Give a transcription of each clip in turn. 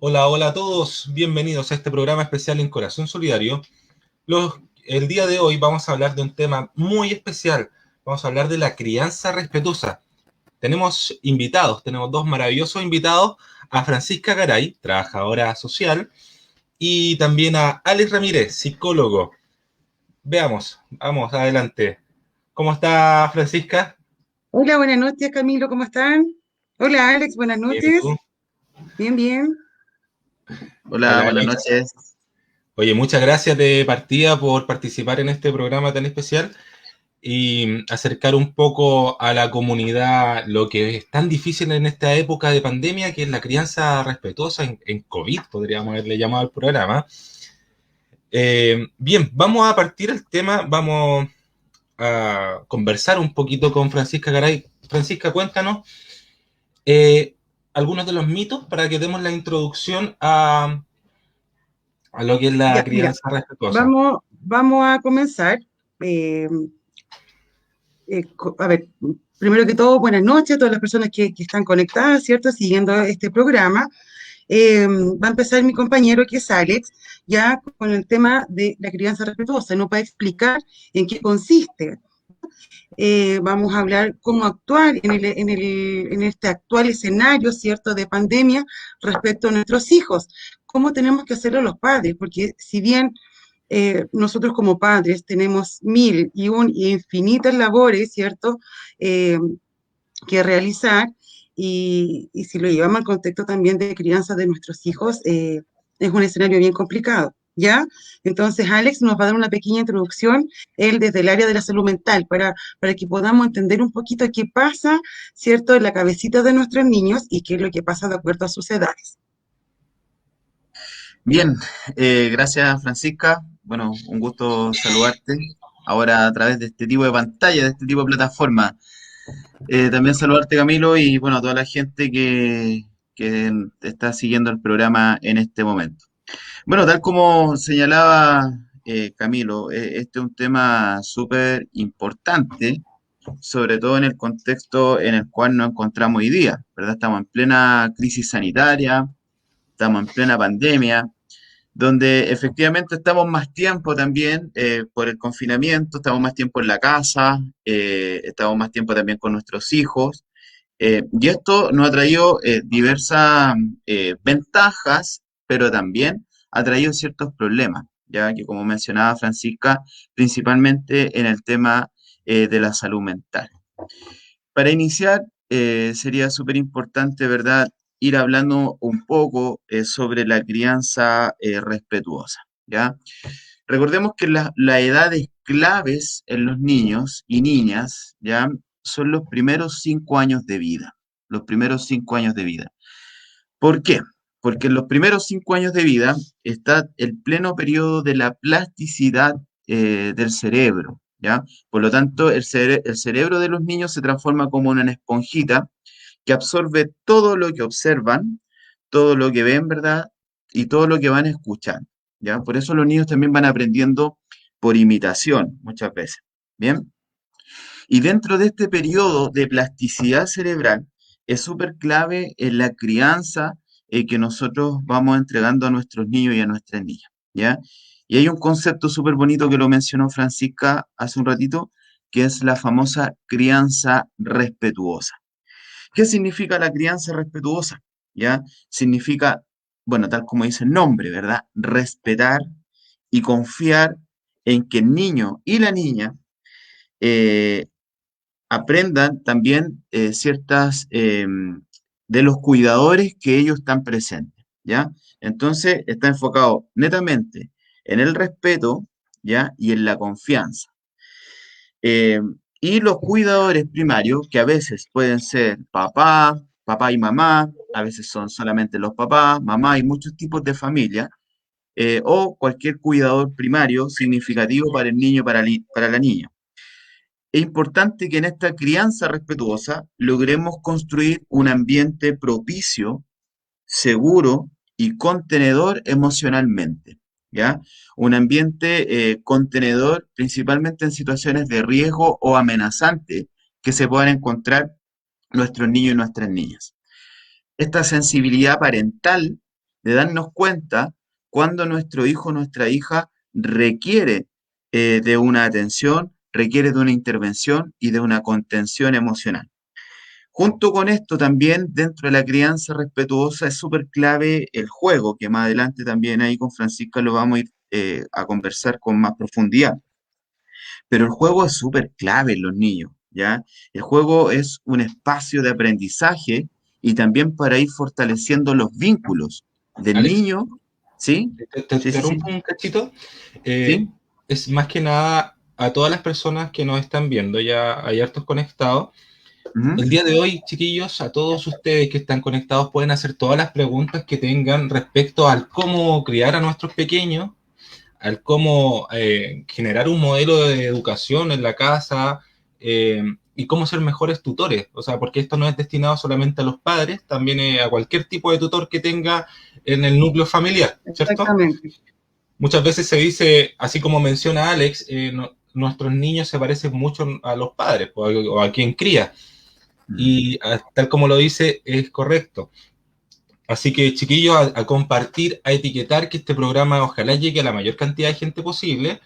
Hola, hola a todos, bienvenidos a este programa especial en Corazón Solidario. El día de hoy vamos a hablar de un tema muy especial, vamos a hablar de la crianza respetuosa. Tenemos dos maravillosos invitados, a Francisca Garay, trabajadora social, y también a Alex Ramírez, psicólogo. Veamos, vamos, adelante. ¿Cómo está Francisca? Hola, buenas noches, Camilo, ¿cómo están? Hola, Alex, buenas Bien, ¿y tú? noches. Bien, bien. Hola, Hola buenas Alex. noches. Oye, muchas gracias de partida por participar en este programa tan especial y acercar un poco a la comunidad lo que es tan difícil en esta época de pandemia, que es la crianza respetuosa en COVID, podríamos haberle llamado al programa. Bien, vamos a partir el tema, vamos a conversar un poquito con Francisca Garay. Francisca, cuéntanos eh, algunos de los mitos para que demos la introducción a lo que es la Ya, mira, crianza respetuosa. vamos a comenzar. eh, a ver, primero que todo, buenas noches a todas las personas que están conectadas, ¿cierto? Siguiendo este programa. Va a empezar mi compañero, que es Alex, ya con el tema de la crianza respetuosa, nos va a explicar en qué consiste. Vamos a hablar cómo actuar en este actual escenario, ¿cierto?, de pandemia respecto a nuestros hijos. ¿Cómo tenemos que hacerlo los padres? Porque si bien nosotros como padres tenemos y infinitas labores, ¿cierto?, eh, que realizar, y si lo llevamos al contexto también de crianza de nuestros hijos, es un escenario bien complicado, ¿ya? Entonces, Alex nos va a dar una pequeña introducción, él desde el área de la salud mental, para que podamos entender un poquito qué pasa, ¿cierto?, en la cabecita de nuestros niños y qué es lo que pasa de acuerdo a sus edades. Bien, gracias Francisca. Bueno, un gusto saludarte ahora a través de este tipo de pantalla, de este tipo de plataforma. También saludarte Camilo y bueno, a toda la gente que está siguiendo el programa en este momento. Bueno, tal como señalaba Camilo, este es un tema súper importante, sobre todo en el contexto en el cual nos encontramos hoy día, ¿verdad? Estamos en plena crisis sanitaria, estamos en plena pandemia, donde efectivamente estamos más tiempo también por el confinamiento, estamos más tiempo en la casa, estamos más tiempo también con nuestros hijos, y esto nos ha traído diversas ventajas, pero también ha traído ciertos problemas, ya que como mencionaba Francisca, principalmente en el tema de la salud mental. Para iniciar, sería súper importante, ¿verdad?, ir hablando un poco sobre la crianza respetuosa, ¿ya? Recordemos que las edades claves en los niños y niñas, ¿ya?, son los primeros 5 años de vida, los primeros 5 años de vida. ¿Por qué? Porque en los primeros 5 años de vida está el pleno periodo de la plasticidad del cerebro, ¿ya? Por lo tanto, el cerebro de los niños se transforma como una esponjita que absorbe todo lo que observan, todo lo que ven, ¿verdad? Y todo lo que van escuchando, ¿ya? Por eso los niños también van aprendiendo por imitación muchas veces, ¿bien? Y dentro de este periodo de plasticidad cerebral es súper clave en la crianza que nosotros vamos entregando a nuestros niños y a nuestras niñas, ¿ya? Y hay un concepto súper bonito que lo mencionó Francisca hace un ratito, que es la famosa crianza respetuosa. ¿Qué significa la crianza respetuosa? ¿Ya? Significa, bueno, tal como dice el nombre, ¿verdad? Respetar y confiar en que el niño y la niña eh, aprendan también ciertas de los cuidadores que ellos están presentes, ¿ya? Entonces está enfocado netamente en el respeto, ¿ya? Y en la confianza. Eh, y los cuidadores primarios, que a veces pueden ser papá y mamá, a veces son solamente los papás, mamá y muchos tipos de familia, o cualquier cuidador primario significativo para el niño, para la niña. Es importante que en esta crianza respetuosa logremos construir un ambiente propicio, seguro y contenedor emocionalmente, ¿ya? Un ambiente contenedor principalmente en situaciones de riesgo o amenazante que se puedan encontrar nuestros niños y nuestras niñas. Esta sensibilidad parental de darnos cuenta cuando nuestro hijo o nuestra hija requiere de una atención, requiere de una intervención y de una contención emocional. Junto con esto también, dentro de la crianza respetuosa, es súper clave el juego, que más adelante también ahí con Francisca lo vamos a ir a conversar con más profundidad. Pero el juego es súper clave en los niños, ¿ya? El juego es un espacio de aprendizaje y también para ir fortaleciendo los vínculos del Alex, niño, ¿sí? te Sí, sí, sí, interrumpo un cachito. Eh, sí. es más que nada a todas las personas que nos están viendo, ya hay hartos conectados. Ujú. El día de hoy, chiquillos, a todos ustedes que están conectados pueden hacer todas las preguntas que tengan respecto al cómo criar a nuestros pequeños, al cómo generar un modelo de educación en la casa eh, y cómo ser mejores tutores. O sea, porque esto no es destinado solamente a los padres, también a cualquier tipo de tutor que tenga en el núcleo familiar, ¿cierto? Exactamente. Muchas veces se dice, así como menciona Alex, nuestros niños se parecen mucho a los padres o a quien cría. Mm. Y tal como lo dice, es correcto. Así que, chiquillos, a compartir, a etiquetar que este programa ojalá llegue a la mayor cantidad de gente posible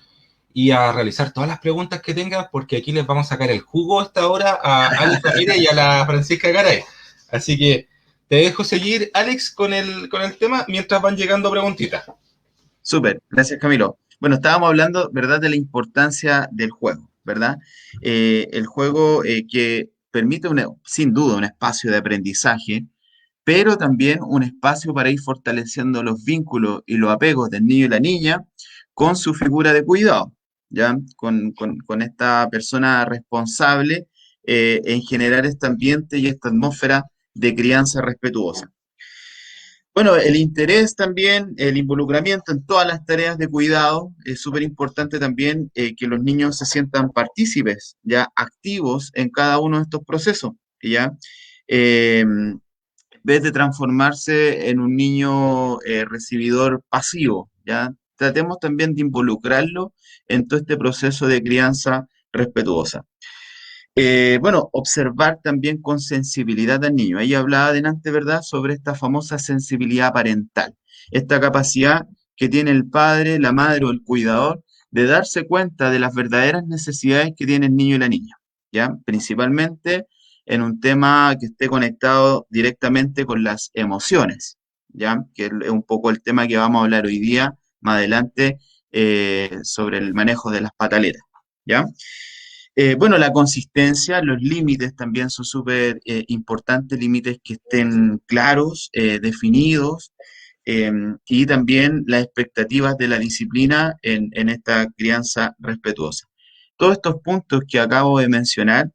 y a realizar todas las preguntas que tengan, porque aquí les vamos a sacar el jugo a esta hora a Alex Ramírez y a la Francisca Garay. Así que te dejo seguir, Alex, con el tema mientras van llegando preguntitas. Súper, gracias Camilo. Bueno, estábamos hablando, ¿verdad?, de la importancia del juego, ¿verdad? El juego que permite, sin duda, un espacio de aprendizaje, pero también un espacio para ir fortaleciendo los vínculos y los apegos del niño y la niña con su figura de cuidado, ¿ya? Con esta persona responsable en generar este ambiente y esta atmósfera de crianza respetuosa. Bueno, el interés también, el involucramiento en todas las tareas de cuidado, es súper importante también que los niños se sientan partícipes, ya activos en cada uno de estos procesos, ¿ya? En vez de transformarse en un niño recibidor pasivo, ¿ya? Tratemos también de involucrarlo en todo este proceso de crianza respetuosa. Bueno, observar también con sensibilidad al niño. Ella hablaba delante, ¿verdad?, sobre esta famosa sensibilidad parental, esta capacidad que tiene el padre, la madre o el cuidador de darse cuenta de las verdaderas necesidades que tiene el niño y la niña, ¿ya? Principalmente en un tema que esté conectado directamente con las emociones, ¿ya? Que es un poco el tema que vamos a hablar hoy día, más adelante, sobre el manejo de las pataletas, ¿ya? Bueno, la consistencia, los límites también son súper importantes, límites que estén claros, definidos, eh, y también las expectativas de la disciplina en esta crianza respetuosa. Todos estos puntos que acabo de mencionar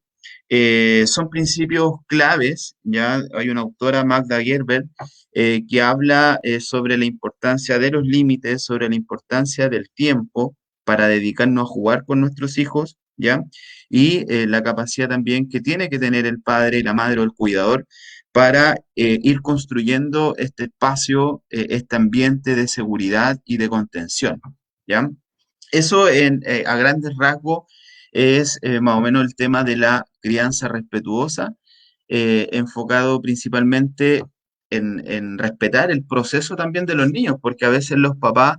son principios claves, ya hay una autora, Magda Gerber, que habla sobre la importancia de los límites, sobre la importancia del tiempo para dedicarnos a jugar con nuestros hijos, ¿ya? Y la capacidad también que tiene que tener el padre, la madre o el cuidador para ir construyendo este espacio, este ambiente de seguridad y de contención, ¿ya? Eso a grandes rasgos es más o menos el tema de la crianza respetuosa, enfocado principalmente en respetar el proceso también de los niños, porque a veces los papás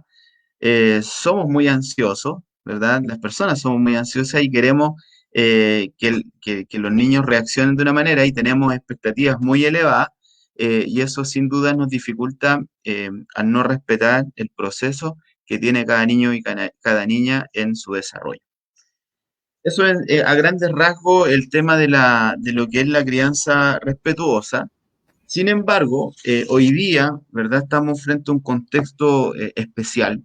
somos muy ansiosos, ¿verdad? Las personas somos muy ansiosas y queremos que los niños reaccionen de una manera y tenemos expectativas muy elevadas, y eso sin duda nos dificulta al no respetar el proceso que tiene cada niño y cada niña en su desarrollo. Eso es a grandes rasgos el tema de lo que es la crianza respetuosa. Sin embargo, hoy día, ¿verdad? Estamos frente a un contexto especial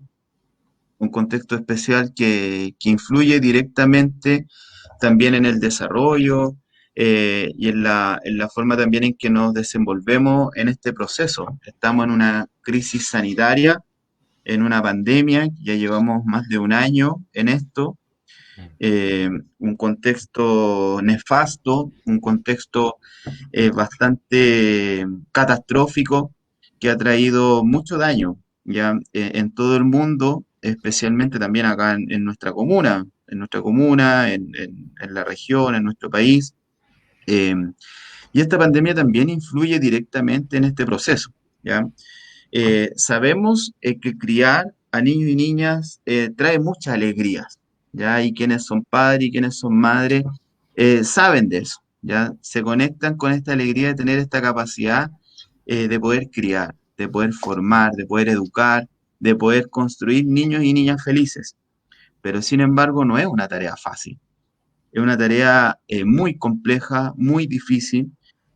que influye directamente también en el desarrollo y en la forma también en que nos desenvolvemos en este proceso. Estamos en una crisis sanitaria, en una pandemia, ya llevamos más de un año en esto, un contexto nefasto, un contexto bastante catastrófico que ha traído mucho daño ya en todo el mundo, especialmente también acá en la región, en nuestro país. Eh, y esta pandemia también influye directamente en este proceso, ¿ya? sabemos que criar a niños y niñas trae muchas alegrías, ¿ya? Y quienes son padres y quienes son madres saben de eso, ¿ya? Se conectan con esta alegría de tener esta capacidad de poder criar, de poder formar, de poder educar, de poder construir niños y niñas felices. Pero sin embargo no es una tarea fácil. Es una tarea muy compleja, muy difícil,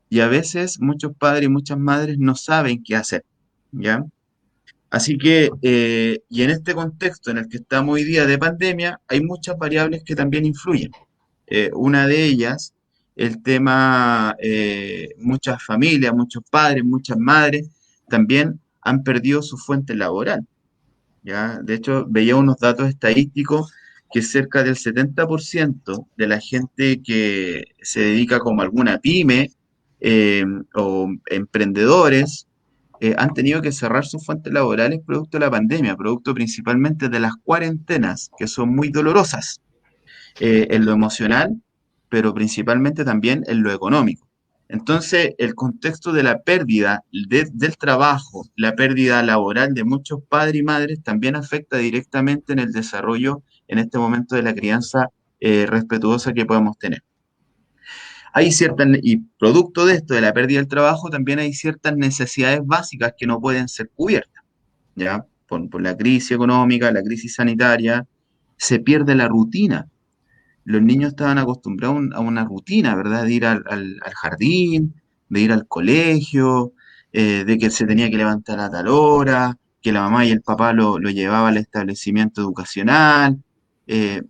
y a veces muchos padres y muchas madres no saben qué hacer, ¿ya? Así que, y en este contexto en el que estamos hoy día de pandemia, hay muchas variables que también influyen. Una de ellas, el tema, muchas familias, muchos padres, muchas madres, también han perdido su fuente laboral. ¿Ya? De hecho, veía unos datos estadísticos que cerca del 70% de la gente que se dedica como alguna pyme eh, o emprendedores han tenido que cerrar sus fuentes laborales producto de la pandemia, producto principalmente de las cuarentenas, que son muy dolorosas en lo emocional, pero principalmente también en lo económico. Entonces, el contexto de la pérdida del trabajo, la pérdida laboral de muchos padres y madres también afecta directamente en el desarrollo en este momento de la crianza respetuosa que podemos tener. Hay ciertas, y producto de esto, de la pérdida del trabajo, también hay ciertas necesidades básicas que no pueden ser cubiertas, ¿ya? Por la crisis económica, la crisis sanitaria, se pierde la rutina. Los niños estaban acostumbrados a una rutina, ¿verdad? De ir al jardín, de ir al colegio, de que se tenía que levantar a tal hora, que la mamá y el papá lo llevaba al establecimiento educacional, eh,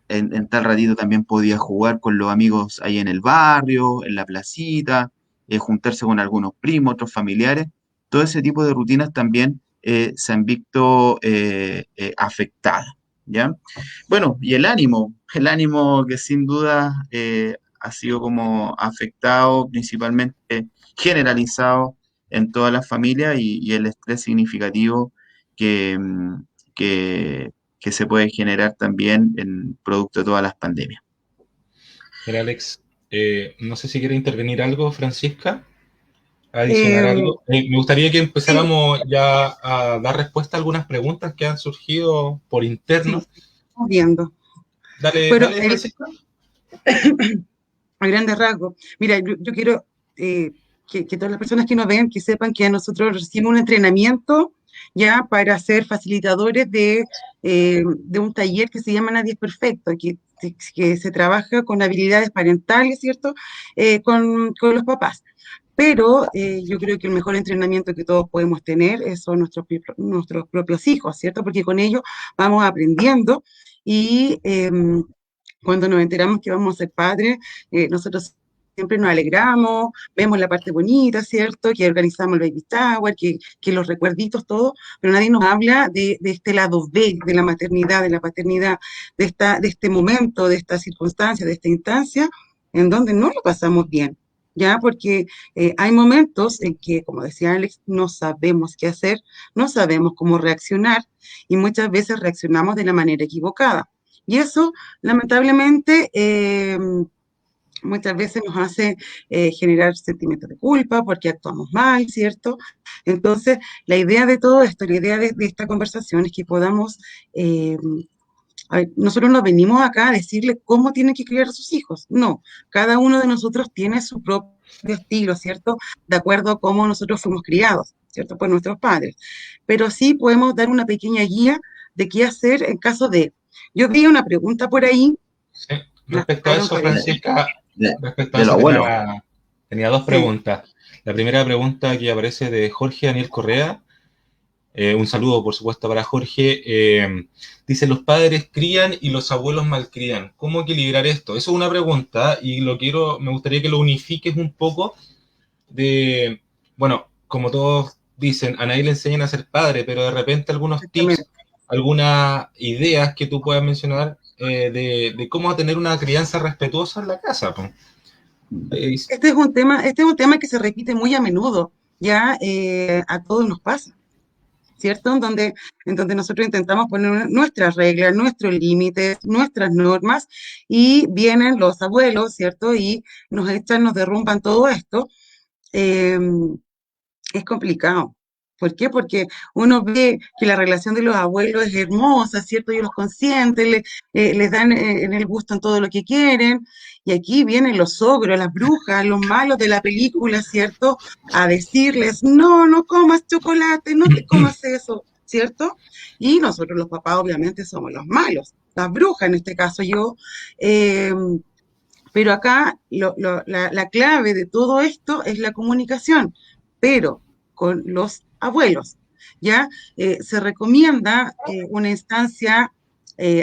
en tal ratito también podía jugar con los amigos ahí en el barrio, en la placita, juntarse con algunos primos, otros familiares. Todo ese tipo de rutinas también se han visto afectadas, ¿ya? Bueno, y el ánimo que sin duda ha sido como afectado, principalmente generalizado en todas las familias y el estrés significativo que, que, que se puede generar también en producto de todas las pandemias. Mira, Alex, no sé si quiere intervenir algo, Francisca, adicionar Eh, algo. Me gustaría que sí, empezáramos ya a dar respuesta a algunas preguntas que han surgido por sí, interno. estamos viendo. Dale, Bueno, dale, Francisca. a grandes rasgos. Mira, yo quiero que todas las personas que nos vean, que sepan que nosotros recibimos un entrenamiento ya para ser facilitadores de un taller que se llama Nadie es Perfecto, que se trabaja con habilidades parentales, ¿cierto? Con los papás. Pero yo creo que el mejor entrenamiento que todos podemos tener son nuestros propios hijos, ¿cierto? Porque con ellos vamos aprendiendo y cuando nos enteramos que vamos a ser padres, nosotros siempre nos alegramos, vemos la parte bonita, ¿cierto? Que organizamos el baby shower, que los recuerditos, todo, pero nadie nos habla de este lado B, de la maternidad, de la paternidad, de este momento, de esta circunstancia, de esta instancia, en donde no lo pasamos bien. ¿Ya? Porque hay momentos en que, como decía Alex, no sabemos qué hacer, no sabemos cómo reaccionar y muchas veces reaccionamos de la manera equivocada. Y eso, lamentablemente, muchas veces nos hace generar sentimientos de culpa porque actuamos mal, ¿cierto? Entonces, la idea de todo esto, la idea de esta conversación es que podamos, eh, a ver, nosotros no venimos acá a decirle cómo tienen que criar a sus hijos, no, cada uno de nosotros tiene su propio estilo, ¿cierto? De acuerdo a cómo nosotros fuimos criados, ¿cierto? Por nuestros padres. Pero sí podemos dar una pequeña guía de qué hacer en caso de... Yo vi una pregunta por ahí, Sí. la Respecto a sacaron eso, por ahí. Francisca, respecto a De lo eso abuelo. tenía dos Sí, preguntas. La primera pregunta que aparece de Jorge Daniel Correa. Un saludo, por supuesto, para Jorge. Dice, los padres crían y los abuelos malcrían. ¿Cómo equilibrar esto? Eso es una pregunta y me gustaría que lo unifiques un poco de, bueno, como todos dicen, a nadie le enseñan a ser padre, pero de repente algunos tips, exactamente. algunas ideas que tú puedas mencionar de cómo tener una crianza respetuosa en la casa. Pues. Este es un tema que se repite muy a menudo, ya a todos nos pasa. ¿Cierto? En donde nosotros intentamos poner nuestras reglas, nuestros límites, nuestras normas, y vienen los abuelos, ¿cierto? Y nos echan, nos derrumban todo esto. Eh, es complicado, ¿Por qué? Porque uno ve que la relación de los abuelos es hermosa, ¿cierto? Ellos los consienten, les dan en el gusto en todo lo que quieren. Y aquí vienen los ogros, las brujas, los malos de la película, ¿cierto? A decirles, no, no comas chocolate, no te comas eso, ¿cierto? Y nosotros los papás obviamente somos los malos, las brujas en este caso yo. eh, pero acá la clave de todo esto es la comunicación, pero con los abuelos, ¿ya? Se recomienda una instancia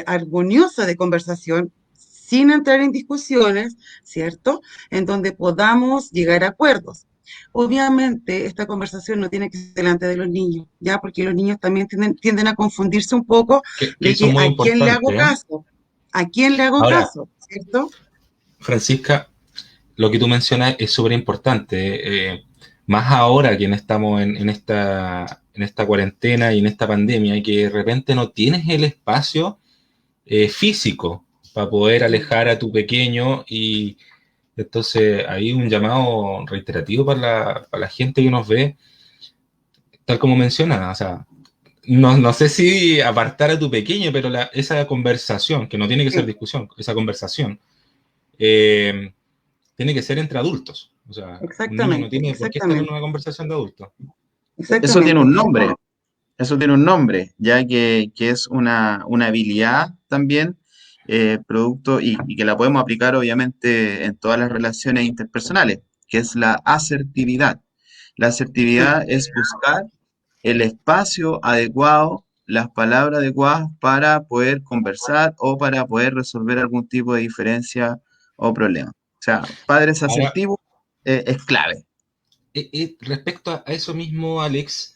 armoniosa de conversación sin entrar en discusiones, ¿cierto? En donde podamos llegar a acuerdos. Obviamente, esta conversación no tiene que ser delante de los niños, ¿ya? Porque los niños también tienden a confundirse un poco que de eso es que muy a quién le importante, hago ¿eh? caso, a quién le hago Ahora, caso, ¿cierto? Francisca, lo que tú mencionas es súper importante, más ahora que estamos en esta cuarentena y en esta pandemia, y que de repente no tienes el espacio físico para poder alejar a tu pequeño. Y entonces hay un llamado reiterativo para la gente que nos ve, tal como menciona, o sea, no sé si apartar a tu pequeño, pero esa conversación, que no tiene que ser Sí, discusión, esa conversación, eh, tiene que ser entre adultos. O sea, un niño no exactamente, tiene por qué estar en exactamente, una conversación de adultos. Eso tiene exactamente. un nombre, eso tiene un nombre, ya que es una habilidad también, producto y que la podemos aplicar obviamente en todas las relaciones interpersonales, que es la asertividad. La Sí, asertividad es buscar el espacio adecuado, las palabras adecuadas para poder conversar o para poder resolver algún tipo de diferencia o problema. O sea, padres Ahora, asertivos es clave. respecto a eso mismo, Alex,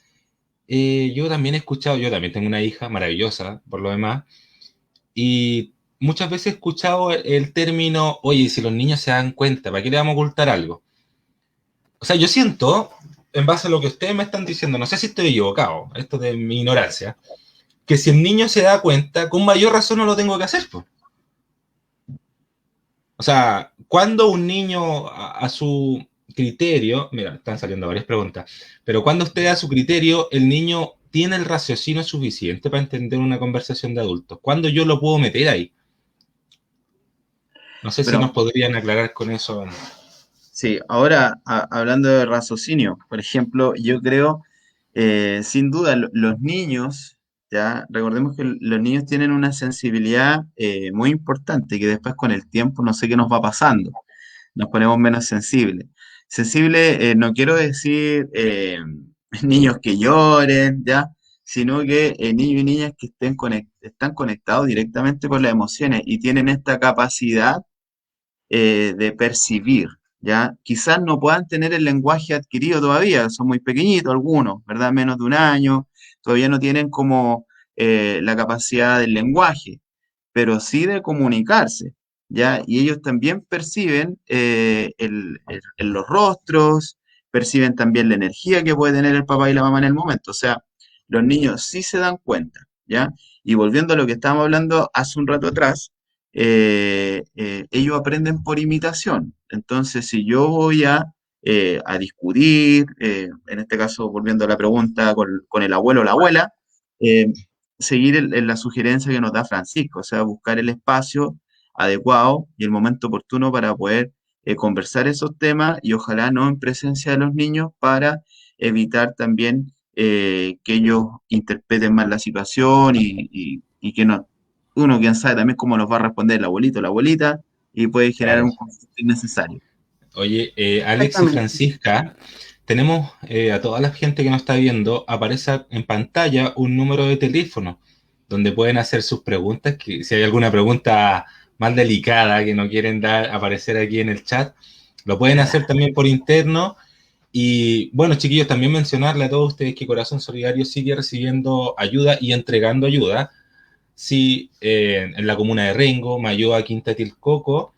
yo también he escuchado, yo también tengo una hija maravillosa, por lo demás, y muchas veces he escuchado el término, oye, si los niños se dan cuenta, ¿para qué le vamos a ocultar algo? O sea, yo siento, en base a lo que ustedes me están diciendo, no sé si estoy equivocado, esto de mi ignorancia, que si el niño se da cuenta, con mayor razón no lo tengo que hacer, pues. O sea, cuando un niño a su criterio, mira, están saliendo varias preguntas, pero cuando usted a su criterio, el niño tiene el raciocinio suficiente para entender una conversación de adultos. ¿Cuándo yo lo puedo meter ahí? No sé si nos Pero podrían aclarar con eso. sí, ahora hablando de raciocinio, por ejemplo, yo creo, sin duda, los niños, ya recordemos que los niños tienen una sensibilidad muy importante que después con el tiempo no sé qué nos va pasando, nos ponemos menos sensibles. Sensible, no quiero decir niños que lloren, ya, sino que niños y niñas que están conectados directamente con las emociones y tienen esta capacidad de percibir, ¿ya? Quizás no puedan tener el lenguaje adquirido todavía, son muy pequeñitos algunos, ¿verdad? Menos de un año, todavía no tienen como la capacidad del lenguaje, pero sí de comunicarse, ¿ya? Y ellos también perciben en los rostros, perciben también la energía que puede tener el papá y la mamá en el momento, o sea, los niños sí se dan cuenta, ¿ya? Y volviendo a lo que estábamos hablando hace un rato atrás, ellos aprenden por imitación. Entonces, si yo voy a discutir, en este caso, volviendo a la pregunta con el abuelo o la abuela, eh, seguir la sugerencia que nos da Francisco, o sea, buscar el espacio adecuado y el momento oportuno para poder conversar esos temas y ojalá no en presencia de los niños para evitar también que ellos interpreten mal la situación y que no, uno quién sabe también cómo nos va a responder el abuelito o la abuelita y puede generar Claro. un conflicto innecesario. Oye, Alex y exactamente. Francisca, tenemos a toda la gente que nos está viendo, aparece en pantalla un número de teléfono donde pueden hacer sus preguntas, que si hay alguna pregunta más delicada que no quieren dar, aparecer aquí en el chat, lo pueden hacer también por interno. Y bueno, chiquillos, también mencionarle a todos ustedes que Corazón Solidario sigue recibiendo ayuda y entregando ayuda. Sí, en la comuna de Rengo, Mayoa, Quinta Tilcoco.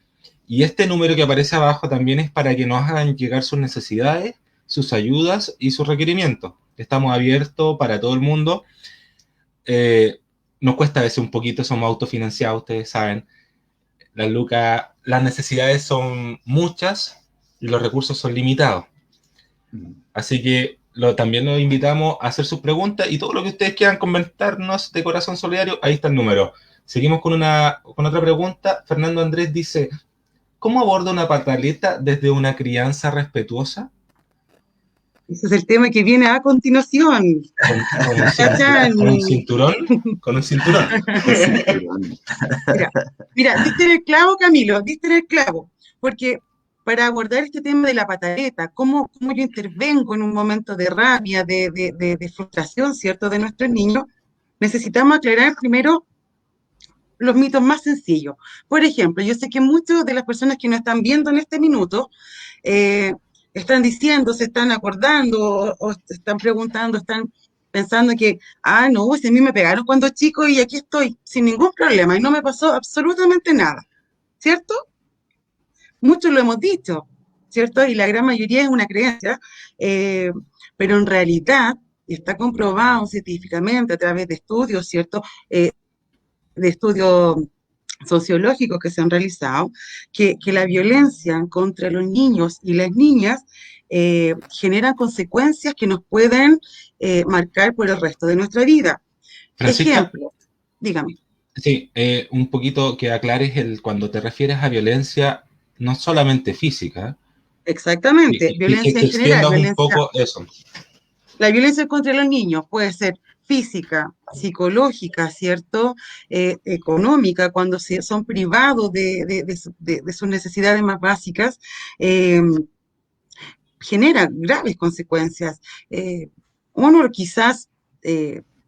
Y este número que aparece abajo también es para que nos hagan llegar sus necesidades, sus ayudas y sus requerimientos. Estamos abiertos para todo el mundo. Eh, nos cuesta a veces un poquito, somos autofinanciados, ustedes saben. Las necesidades son muchas y los recursos son limitados. Así que también los invitamos a hacer sus preguntas y todo lo que ustedes quieran comentarnos de Corazón Solidario, ahí está el número. Seguimos con otra pregunta. Fernando Andrés dice, ¿cómo aborda una pataleta desde una crianza respetuosa? Ese es el tema que viene a continuación. ¿Con un ¡Chachán! cinturón? ¿Con un cinturón? Mira, diste en el clavo, Camilo, diste en el clavo, porque para abordar este tema de la pataleta, cómo yo intervengo en un momento de rabia, de frustración, ¿cierto?, de nuestros niños, necesitamos aclarar primero los mitos más sencillos. Por ejemplo, yo sé que muchas de las personas que nos están viendo en este minuto eh, están diciendo, se están acordando o se están preguntando, están pensando que, no, si a mí me pegaron cuando chico y aquí estoy sin ningún problema y no me pasó absolutamente nada, ¿cierto? Muchos lo hemos dicho, ¿cierto? Y la gran mayoría es una creencia, eh, pero en realidad está comprobado científicamente a través de estudios, ¿cierto? De estudios sociológicos que se han realizado, que la violencia contra los niños y las niñas genera consecuencias que nos pueden marcar por el resto de nuestra vida. Francisca, Ejemplo, dígame. sí, un poquito que aclares cuando te refieres a violencia, no solamente física, Exactamente, violencia que en general, extiendas un violencia. poco eso. La violencia contra los niños puede ser física, psicológica, ¿cierto? Económica, cuando son privados de sus necesidades más básicas, eh, genera graves consecuencias. Uno quizás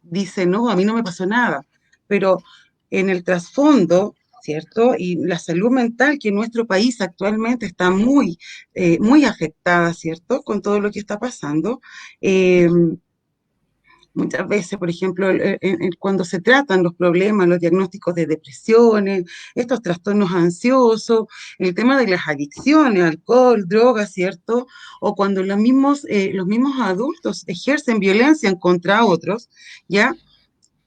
dice, no, a mí no me pasó nada, pero en el trasfondo, ¿cierto? Y la salud mental que en nuestro país actualmente está muy afectada, ¿cierto? Con todo lo que está pasando. Eh, Muchas veces, por ejemplo, cuando se tratan los problemas, los diagnósticos de depresiones, estos trastornos ansiosos, el tema de las adicciones, alcohol, drogas, ¿cierto? O cuando los mismos adultos ejercen violencia en contra otros, ¿ya?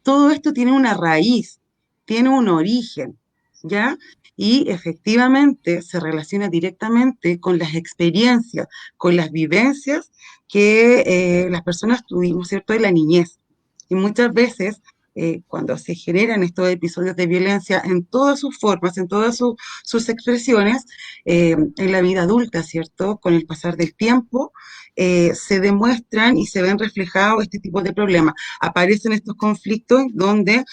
Todo esto tiene una raíz, tiene un origen, ¿ya? Y efectivamente se relaciona directamente con las experiencias, con las vivencias que las personas tuvimos, ¿cierto?, en la niñez. Y muchas veces, cuando se generan estos episodios de violencia en todas sus formas, en todas sus expresiones, en la vida adulta, ¿cierto?, con el pasar del tiempo, se demuestran y se ven reflejados este tipo de problemas. Aparecen estos conflictos donde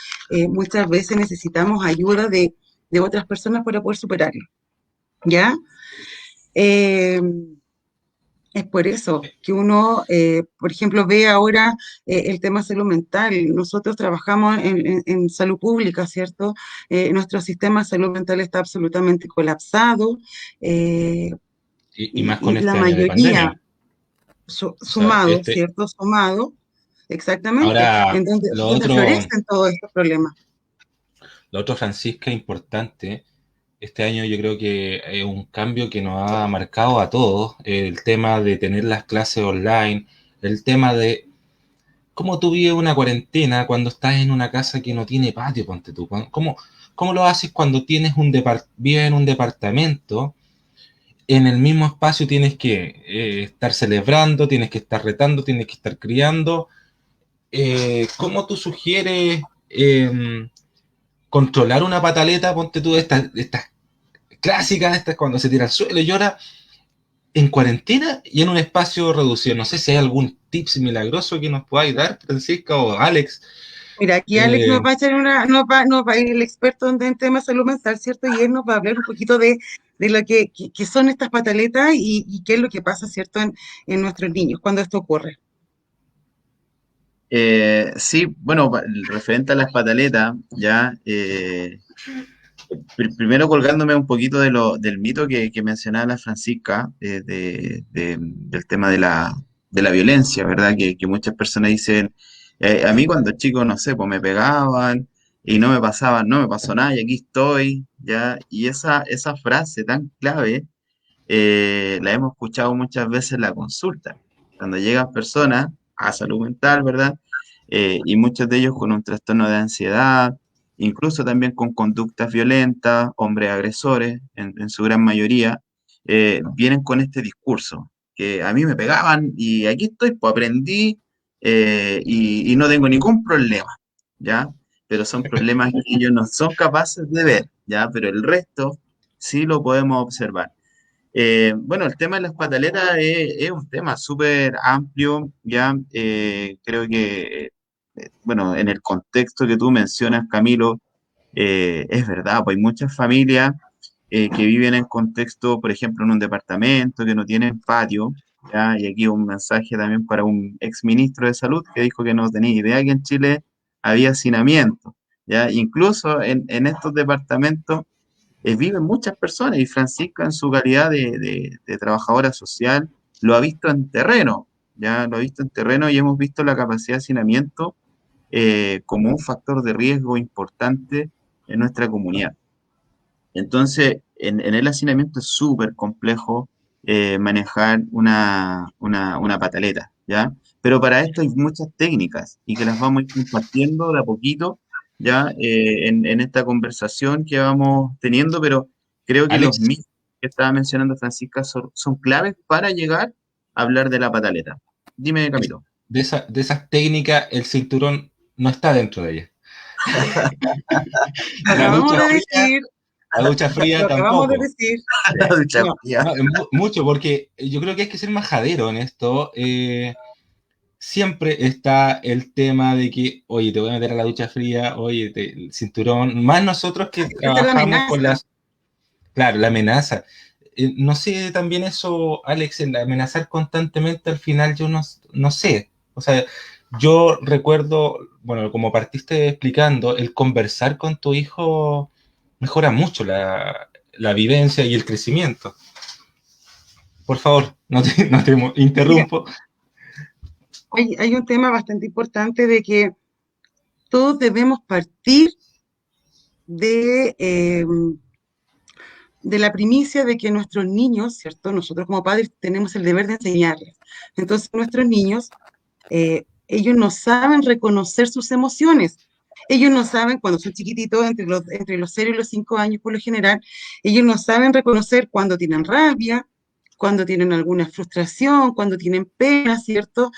muchas veces necesitamos ayuda de otras personas para poder superarlo, ¿ya? Eh, es por eso que uno, por ejemplo, ve ahora el tema salud mental. Nosotros trabajamos en salud pública, ¿cierto? Nuestro sistema de salud mental está absolutamente colapsado Y más con y la este año de mayoría pandemia. O sea, sumado, ¿cierto? Sumado, exactamente, ahora, en lo donde otro, florecen todos estos problemas. lo otro, Francisca, importante, este año yo creo que es un cambio que nos ha marcado a todos, el tema de tener las clases online, el tema de cómo tú vives una cuarentena cuando estás en una casa que no tiene patio, ponte tú. ¿Cómo lo haces cuando vives en un departamento? En el mismo espacio tienes que estar celebrando, tienes que estar retando, tienes que estar criando. ¿Cómo tú sugieres controlar una pataleta? Ponte tú estas clásicas, estas cuando se tira al suelo y llora en cuarentena y en un espacio reducido. No sé si hay algún tips milagroso que nos podáis dar, Francisca o Alex. Mira, aquí Alex nos va a echar nos va a ir el experto en temas de salud mental, ¿cierto? Y él nos va a hablar un poquito de lo que son estas pataletas y qué es lo que pasa, ¿cierto? En nuestros niños cuando esto ocurre. Sí, bueno, referente a las pataletas, ya, primero colgándome un poquito del mito que mencionaba la Francisca, del tema de la violencia, ¿verdad? Que muchas personas dicen, a mí cuando chico, no sé, pues me pegaban y no me pasó nada y aquí estoy, ¿ya? Y esa frase tan clave la hemos escuchado muchas veces en la consulta, cuando llegan personas a salud mental, ¿verdad? Y muchos de ellos con un trastorno de ansiedad, incluso también con conductas violentas, hombres agresores, en su gran mayoría, vienen con este discurso, que a mí me pegaban y aquí estoy, pues aprendí y no tengo ningún problema, ¿ya? Pero son problemas que ellos no son capaces de ver, ¿ya? Pero el resto sí lo podemos observar. Bueno, el tema de las pataletas es un tema súper amplio, ya creo que, bueno, en el contexto que tú mencionas, Camilo, es verdad, pues hay muchas familias que viven en contexto, por ejemplo, en un departamento, que no tienen patio, ¿ya? Y aquí un mensaje también para un exministro de Salud que dijo que no tenía idea que en Chile había hacinamiento, ¿ya? Incluso en estos departamentos viven muchas personas y Francisca en su calidad de trabajadora social lo ha visto en terreno, ya lo ha visto en terreno y hemos visto la capacidad de hacinamiento como un factor de riesgo importante en nuestra comunidad. Entonces, en el hacinamiento es súper complejo manejar una pataleta, ¿ya? Pero para esto hay muchas técnicas y que las vamos a ir compartiendo de a poquito, ¿ya? En esta conversación que vamos teniendo, pero creo que los Alex, mitos que estaba mencionando Francisca son claves para llegar a hablar de la pataleta. Dime, es- Camilo. de esas técnicas, el cinturón no está dentro de ella. Lo La acabamos ducha de fría, decir, la ducha fría lo acabamos de tampoco. decir. La ducha No, fría. No, mucho, porque yo creo que hay que ser majadero en esto. Siempre está el tema de que, oye, te voy a meter a la ducha fría, oye, el cinturón, más nosotros que esa es la trabajamos con amenaza. las, claro, la amenaza. No sé también eso, Alex, el amenazar constantemente al final, yo no sé. O sea, yo recuerdo, bueno, como partiste explicando, el conversar con tu hijo mejora mucho la vivencia y el crecimiento. Por favor, no te Mira, interrumpo. hay un tema bastante importante de que todos debemos partir de, de la primicia de que nuestros niños, ¿cierto? Nosotros como padres tenemos el deber de enseñarles. Entonces, nuestros niños, ellos no saben reconocer sus emociones. Ellos no saben, cuando son chiquititos, entre los 0 y los 5 años por lo general, ellos no saben reconocer cuando tienen rabia, cuando tienen alguna frustración, cuando tienen pena, ¿cierto?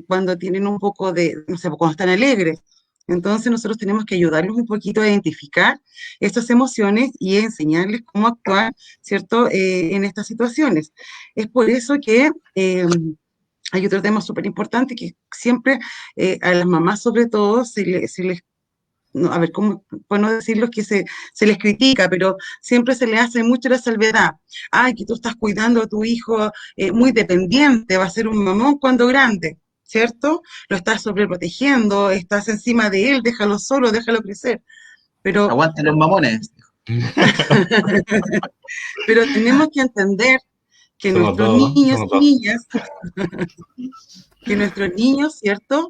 Cuando tienen un poco de, no sé, cuando están alegres. Entonces nosotros tenemos que ayudarlos un poquito a identificar estas emociones y enseñarles cómo actuar, ¿cierto? En estas situaciones. Es por eso que hay otro tema súper importante que siempre a las mamás sobre todo se les no, a ver, ¿cómo puedo decirlo? Que se les critica, pero siempre se le hace mucho la salvedad. Ay, que tú estás cuidando a tu hijo muy dependiente, va a ser un mamón cuando grande, ¿cierto? Lo estás sobreprotegiendo, estás encima de él, déjalo solo, déjalo crecer. Pero, Aguante los mamones. pero tenemos que entender que Somos nuestros dos, niños somos y dos. niñas ¿cierto?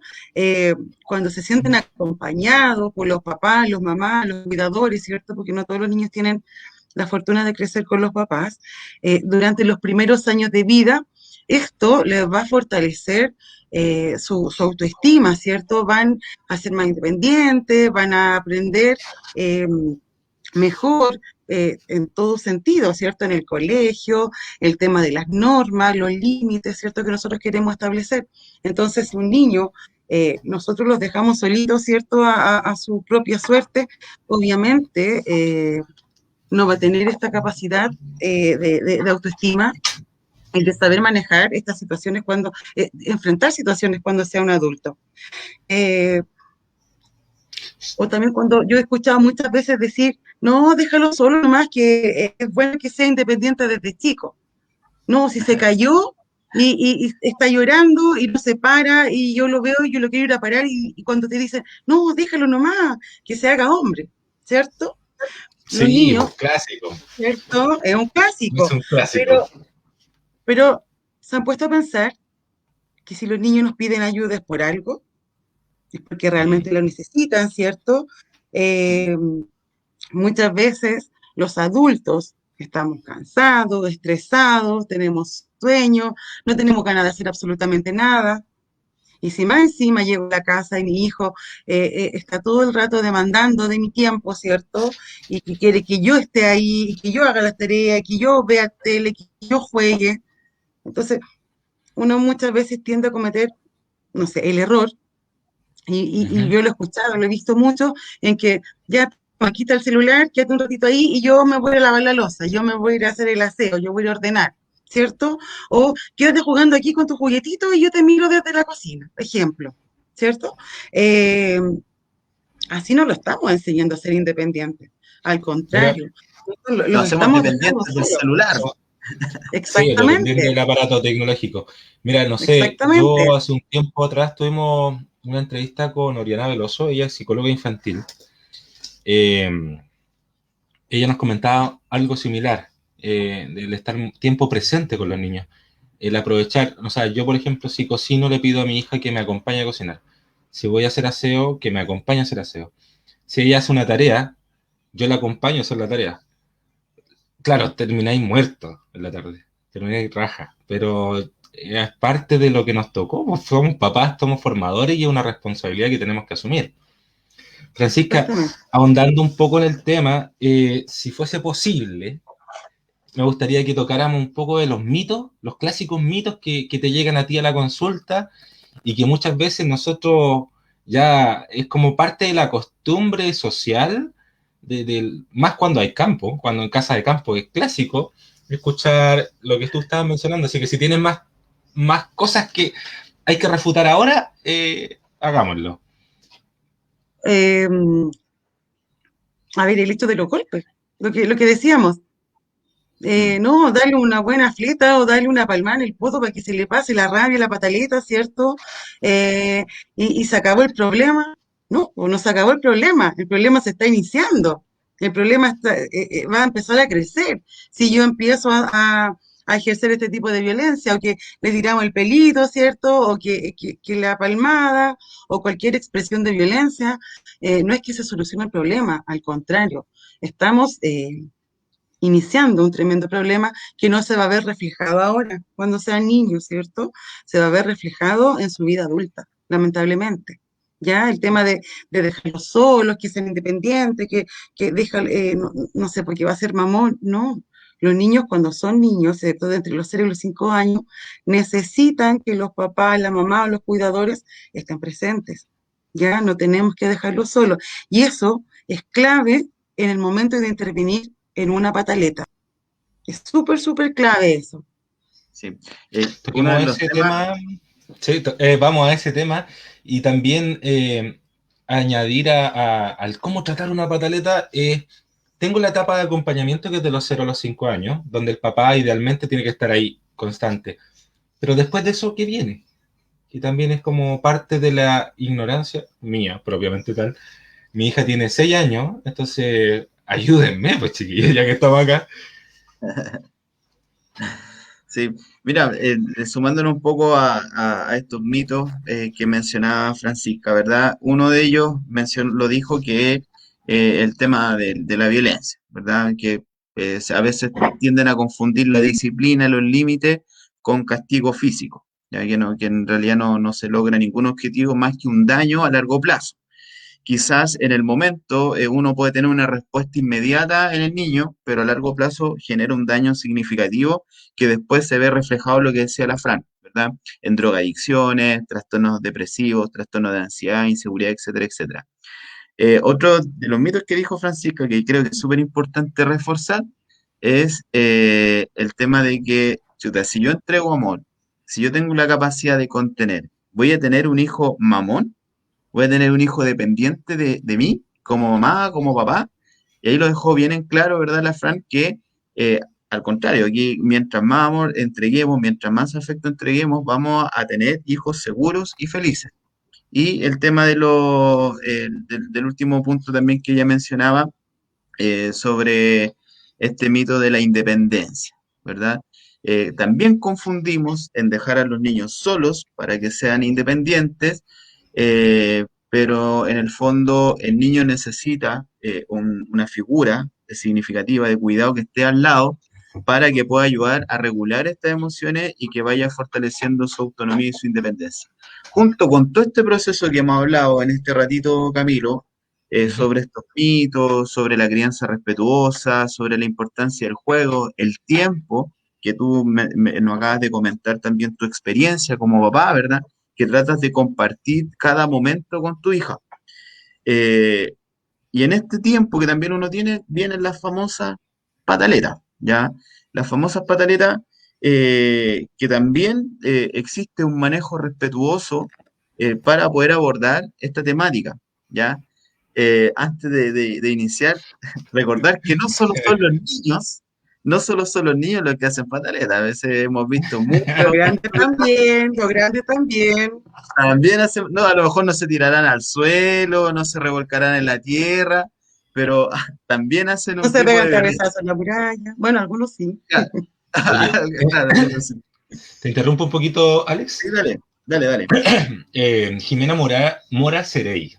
Cuando se sienten acompañados por los papás, los mamás, los cuidadores, ¿cierto? Porque no todos los niños tienen la fortuna de crecer con los papás, durante los primeros años de vida, esto les va a fortalecer su autoestima, ¿cierto? Van a ser más independientes, van a aprender eh, mejor en todo sentido, ¿cierto? En el colegio, el tema de las normas, los límites, ¿cierto? Que nosotros queremos establecer. Entonces, un niño, nosotros los dejamos solitos, ¿cierto? A su propia suerte, obviamente no va a tener esta capacidad de autoestima y de saber manejar estas situaciones enfrentar situaciones cuando sea un adulto. Eh, o también cuando yo he escuchado muchas veces decir, no, déjalo solo nomás, que es bueno que sea independiente desde chico. No, si se cayó y está llorando y no se para y yo lo veo y yo lo quiero ir a parar y cuando te dicen, no, déjalo nomás, que se haga hombre, ¿cierto? Los Sí, niños, pues clásico. ¿cierto? Es un Es clásico, un clásico. pero, pero se han puesto a pensar que si los niños nos piden ayuda es por algo, es porque realmente lo necesitan, ¿cierto? Eh, Muchas veces los adultos estamos cansados, estresados, tenemos sueño, no tenemos ganas de hacer absolutamente nada. Y si más encima llego a la casa y mi hijo está todo el rato demandando de mi tiempo, ¿cierto? Y que quiere que yo esté ahí, y que yo haga las tareas, que yo vea tele, que yo juegue. Entonces, uno muchas veces tiende a cometer, no sé, el error, y Ujú. yo lo he escuchado, lo he visto mucho, en que ya toma, quita el celular, quédate un ratito ahí y yo me voy a lavar la loza, yo me voy a ir a hacer el aseo, yo voy a ir a ordenar, ¿cierto? O quédate jugando aquí con tu juguetito y yo te miro desde la cocina, ejemplo, ¿cierto? Eh, Así no lo estamos enseñando a ser independientes, al Mira, contrario, Lo los hacemos estamos dejando dependientes del solos. celular. sí, dependiendo Exactamente, del aparato tecnológico. Mira, no sé, yo exactamente. hace un tiempo atrás tuvimos una entrevista con Oriana Veloso, ella es psicóloga infantil. Eh, Ella nos comentaba algo similar, el estar tiempo presente con los niños, el aprovechar, o sea, yo por ejemplo, si cocino le pido a mi hija que me acompañe a cocinar. Si voy a hacer aseo, que me acompañe a hacer aseo. Si ella hace una tarea, yo la acompaño a hacer la tarea. Claro, termináis muertos en la tarde, termináis raja, pero es parte de lo que nos tocó, pues somos papás, somos formadores y es una responsabilidad que tenemos que asumir. Francisca, Exactamente. ahondando un poco en el tema, si fuese posible, me gustaría que tocáramos un poco de los mitos, los clásicos mitos que te llegan a ti a la consulta y que muchas veces nosotros ya es como parte de la costumbre social, más cuando hay campo, cuando en casa de campo es clásico escuchar lo que tú estabas mencionando. Así que si tienes más cosas que hay que refutar ahora, hagámoslo. Eh, a ver, el hecho de los golpes, lo que decíamos, Mm, no, darle una buena fleta o darle una palmada en el poto para que se le pase la rabia, la pataleta, ¿cierto? Eh, y se acabó el problema. No, pues no se acabó el problema se está iniciando, el problema va a empezar a crecer. Si yo empiezo a ejercer este tipo de violencia, o que le tiramos el pelito, ¿cierto? O que la palmada, o cualquier expresión de violencia, no es que se solucione el problema, al contrario, estamos iniciando un tremendo problema que no se va a ver reflejado ahora, cuando sean niños, ¿cierto? Se va a ver reflejado en su vida adulta, lamentablemente. Ya el tema de dejarlos solos, que sean independientes, que dejan, no sé, porque va a ser mamón, no. Los niños cuando son niños, ¿cierto? De entre los 0 y los 5 años, necesitan que los papás, la mamá o los cuidadores estén presentes. Ya no tenemos que dejarlos solos. Y eso es clave en el momento de intervenir en una pataleta. Es súper, súper clave eso. sí. Uno de Toquemos los ese temas, tema, sí, vamos a ese tema y también añadir al cómo tratar una pataleta. Tengo la etapa de acompañamiento que es de los 0 a los 5 años, donde el papá idealmente tiene que estar ahí constante. Pero después de eso, ¿qué viene? Y también es como parte de la ignorancia mía, propiamente tal. Mi hija tiene 6 años, entonces ayúdenme, pues chiquillos, ya que estamos acá. sí, mira, sumándonos un poco a estos mitos que mencionaba Francisca, ¿verdad? Uno de ellos lo dijo que el tema de la violencia, ¿verdad? Que a veces tienden a confundir la disciplina, los límites con castigo físico, ya que, no, que en realidad no se logra ningún objetivo más que un daño a largo plazo. Quizás en el momento uno puede tener una respuesta inmediata en el niño, pero a largo plazo genera un daño significativo que después se ve reflejado en lo que decía la Fran, ¿verdad? En drogadicciones, trastornos depresivos, trastornos de ansiedad, inseguridad, etcétera, etcétera. Otro de los mitos que dijo Francisca, que creo que es súper importante reforzar, es el tema de que, chuta, si yo entrego amor, si yo tengo la capacidad de contener, ¿voy a tener un hijo mamón? ¿Voy a tener un hijo dependiente de mí, como mamá, como papá? Y ahí lo dejó bien en claro, ¿verdad, la Fran? Que eh, al contrario, aquí mientras más amor entreguemos, mientras más afecto entreguemos, vamos a tener hijos seguros y felices. Y el tema del último punto también que ella mencionaba, sobre este mito de la independencia, ¿verdad? También confundimos en dejar a los niños solos para que sean independientes, pero en el fondo el niño necesita una figura significativa de cuidado que esté al lado para que pueda ayudar a regular estas emociones y que vaya fortaleciendo su autonomía y su independencia. Junto con todo este proceso que hemos hablado en este ratito, Camilo, Ujú. sobre estos mitos, sobre la crianza respetuosa, sobre la importancia del juego, el tiempo. que tú nos acabas de comentar también tu experiencia como papá, ¿verdad? Que tratas de compartir cada momento con tu hija. Eh, y en este tiempo que también uno tiene, vienen las famosas pataletas, ¿ya? Las famosas pataletas que también existe un manejo respetuoso para poder abordar esta temática, ¿ya? Antes de iniciar, recordar que no solo son los niños, no solo son los niños los que hacen pataletas, a veces hemos visto muchos, los grandes también. también hacen, no, a lo mejor no se tirarán al suelo, no se revolcarán en la tierra, pero también hacen No un se tipo pegan de violencia. cabezazos en la muralla. Bueno, algunos sí. Claro, Oye, claro, algunos sí. te interrumpo un poquito, Sí, Alex. dale, dale, dale. Jimena Mora Cerey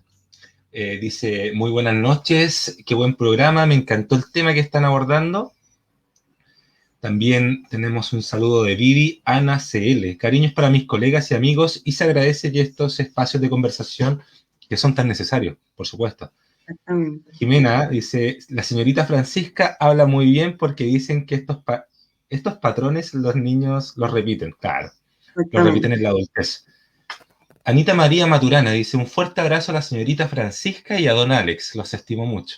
dice, muy buenas noches, qué buen programa, me encantó el tema que están abordando. También tenemos un saludo de Vivi Ana CL. Cariños para mis colegas y amigos y se agradece que estos espacios de conversación que son tan necesarios, por supuesto. Exactamente. Jimena dice, la señorita Francisca habla muy bien porque dicen que estos patrones los niños los repiten, claro, los repiten en la adultez. Anita María Maturana dice, un fuerte abrazo a la señorita Francisca y a don Alex, los estimo mucho.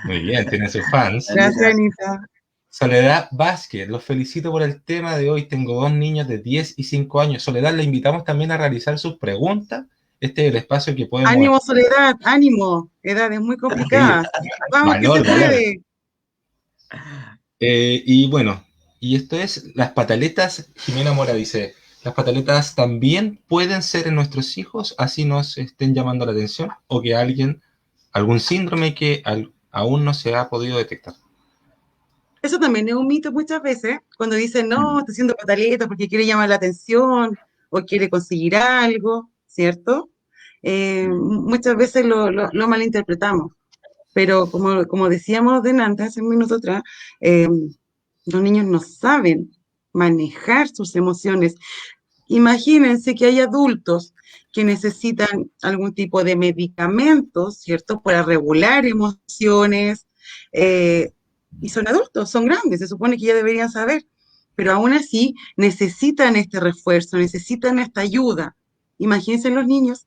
Muy bien, tiene sus fans. Gracias, Anita. Soledad Vázquez, los felicito por el tema de hoy. Tengo 2 niños de 10 y 5 años. Soledad, le invitamos también a realizar sus preguntas. Este es el espacio que podemos... Ánimo, Soledad, ánimo. Edades muy complicadas. Vamos, que se Valor, valor. puede. Y bueno, y esto es las pataletas. Jimena Mora dice, las pataletas también pueden ser en nuestros hijos, así nos estén llamando la atención, o que algún síndrome que aún no se ha podido detectar. Eso también es un mito muchas veces, cuando dicen, no, está haciendo pataleta porque quiere llamar la atención o quiere conseguir algo, ¿cierto? Muchas veces lo malinterpretamos, pero como decíamos delante, hace un minuto atrás, los niños no saben manejar sus emociones. Imagínense que hay adultos que necesitan algún tipo de medicamentos, ¿cierto? Para regular emociones, y son adultos, son grandes, se supone que ya deberían saber, pero aún así necesitan este refuerzo, necesitan esta ayuda. Imagínense los niños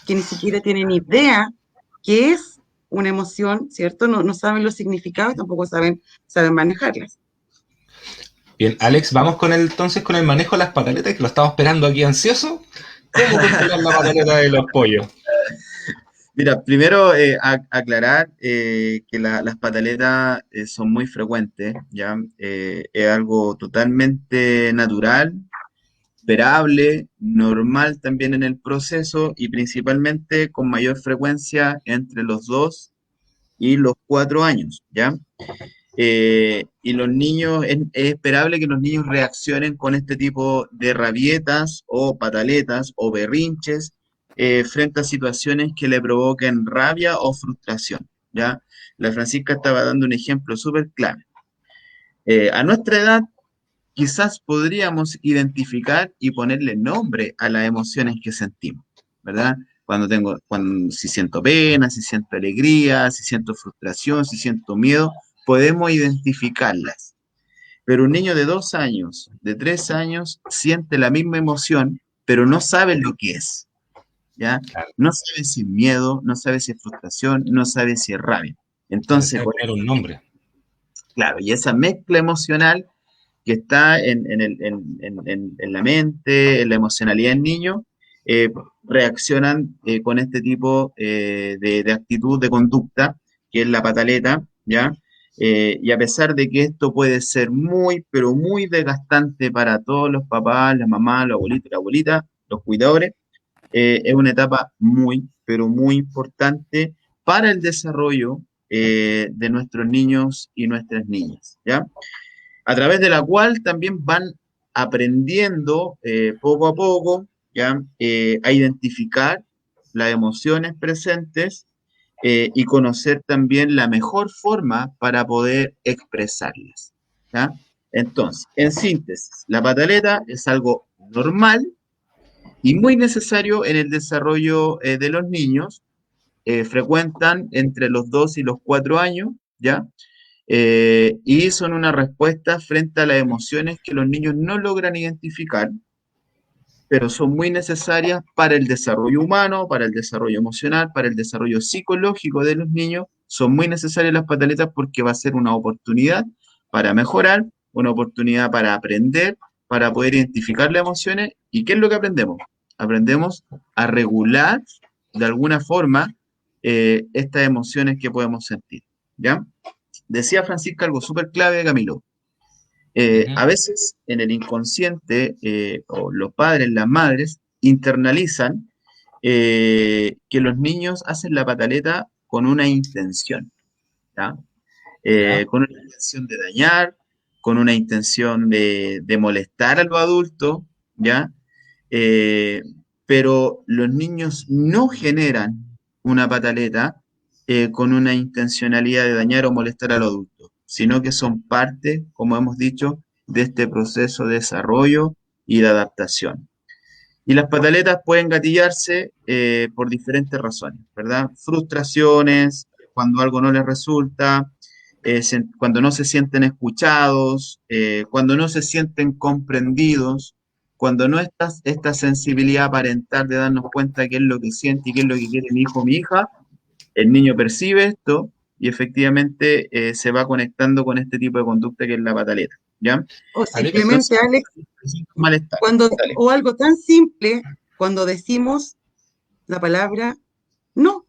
que ni siquiera tienen idea qué es una emoción, ¿cierto? No saben los significados y tampoco saben manejarlas. Bien, Alex, vamos entonces con el manejo de las pataletas, que lo estamos esperando aquí ansioso. ¿Cómo controlar la pataleta de los pollos? Mira, primero aclarar que las pataletas son muy frecuentes, ¿ya? Es algo totalmente natural, esperable, normal también en el proceso y principalmente con mayor frecuencia entre los 2 y los 4 años, ¿ya? Y los niños, es esperable que los niños reaccionen con este tipo de rabietas o pataletas o berrinches frente a situaciones que le provoquen rabia o frustración, ¿ya? La Francisca estaba dando un ejemplo súper clave. A nuestra edad, quizás podríamos identificar y ponerle nombre a las emociones que sentimos, ¿verdad? Si siento pena, si siento alegría, si siento frustración, si siento miedo, podemos identificarlas. Pero un niño de 2 años, de 3 años, siente la misma emoción, pero no sabe lo que es, ¿ya? Claro. No sabe si es miedo, no sabe si es frustración, no sabe si es rabia. Entonces, poner un nombre. claro, y esa mezcla emocional que está en la mente, en la emocionalidad del niño, reaccionan con este tipo de actitud, de conducta, que es la pataleta, ¿ya? Y a pesar de que esto puede ser muy, pero muy desgastante para todos los papás, las mamás, los abuelitos, la abuelita, los cuidadores, es una etapa muy, pero muy importante para el desarrollo de nuestros niños y nuestras niñas, ¿ya? A través de la cual también van aprendiendo poco a poco, ¿ya? A identificar las emociones presentes y conocer también la mejor forma para poder expresarlas, ¿ya? Entonces, en síntesis, la pataleta es algo normal y muy necesario en el desarrollo de los niños. Frecuentan entre los 2 y los 4 años, ¿ya? y son una respuesta frente a las emociones que los niños no logran identificar, pero son muy necesarias para el desarrollo humano, para el desarrollo emocional, para el desarrollo psicológico de los niños. Son muy necesarias las pataletas porque va a ser una oportunidad para mejorar, una oportunidad para aprender, para poder identificar las emociones. ¿Y qué es lo que aprendemos? Aprendemos a regular de alguna forma estas emociones que podemos sentir, ¿ya? Decía Francisca algo súper clave, Camilo. A veces en el inconsciente, o los padres, las madres, internalizan que los niños hacen la pataleta con una intención, ¿ya? ¿Ya? Con una intención de dañar, con una intención de molestar a los adultos, ¿ya? Eh, pero los niños no generan una pataleta con una intencionalidad de dañar o molestar al adulto, sino que son parte, como hemos dicho, de este proceso de desarrollo y de adaptación. Y las pataletas pueden gatillarse por diferentes razones, ¿verdad? Frustraciones, cuando algo no les resulta, cuando no se sienten escuchados, cuando no se sienten comprendidos, cuando no está esta sensibilidad parental de darnos cuenta de qué es lo que siente y qué es lo que quiere mi hijo o mi hija, el niño percibe esto y efectivamente se va conectando con este tipo de conducta que es la pataleta, ¿ya? O Alex, simplemente, Entonces, Alex, malestar. Dale. o algo tan simple, cuando decimos la palabra no,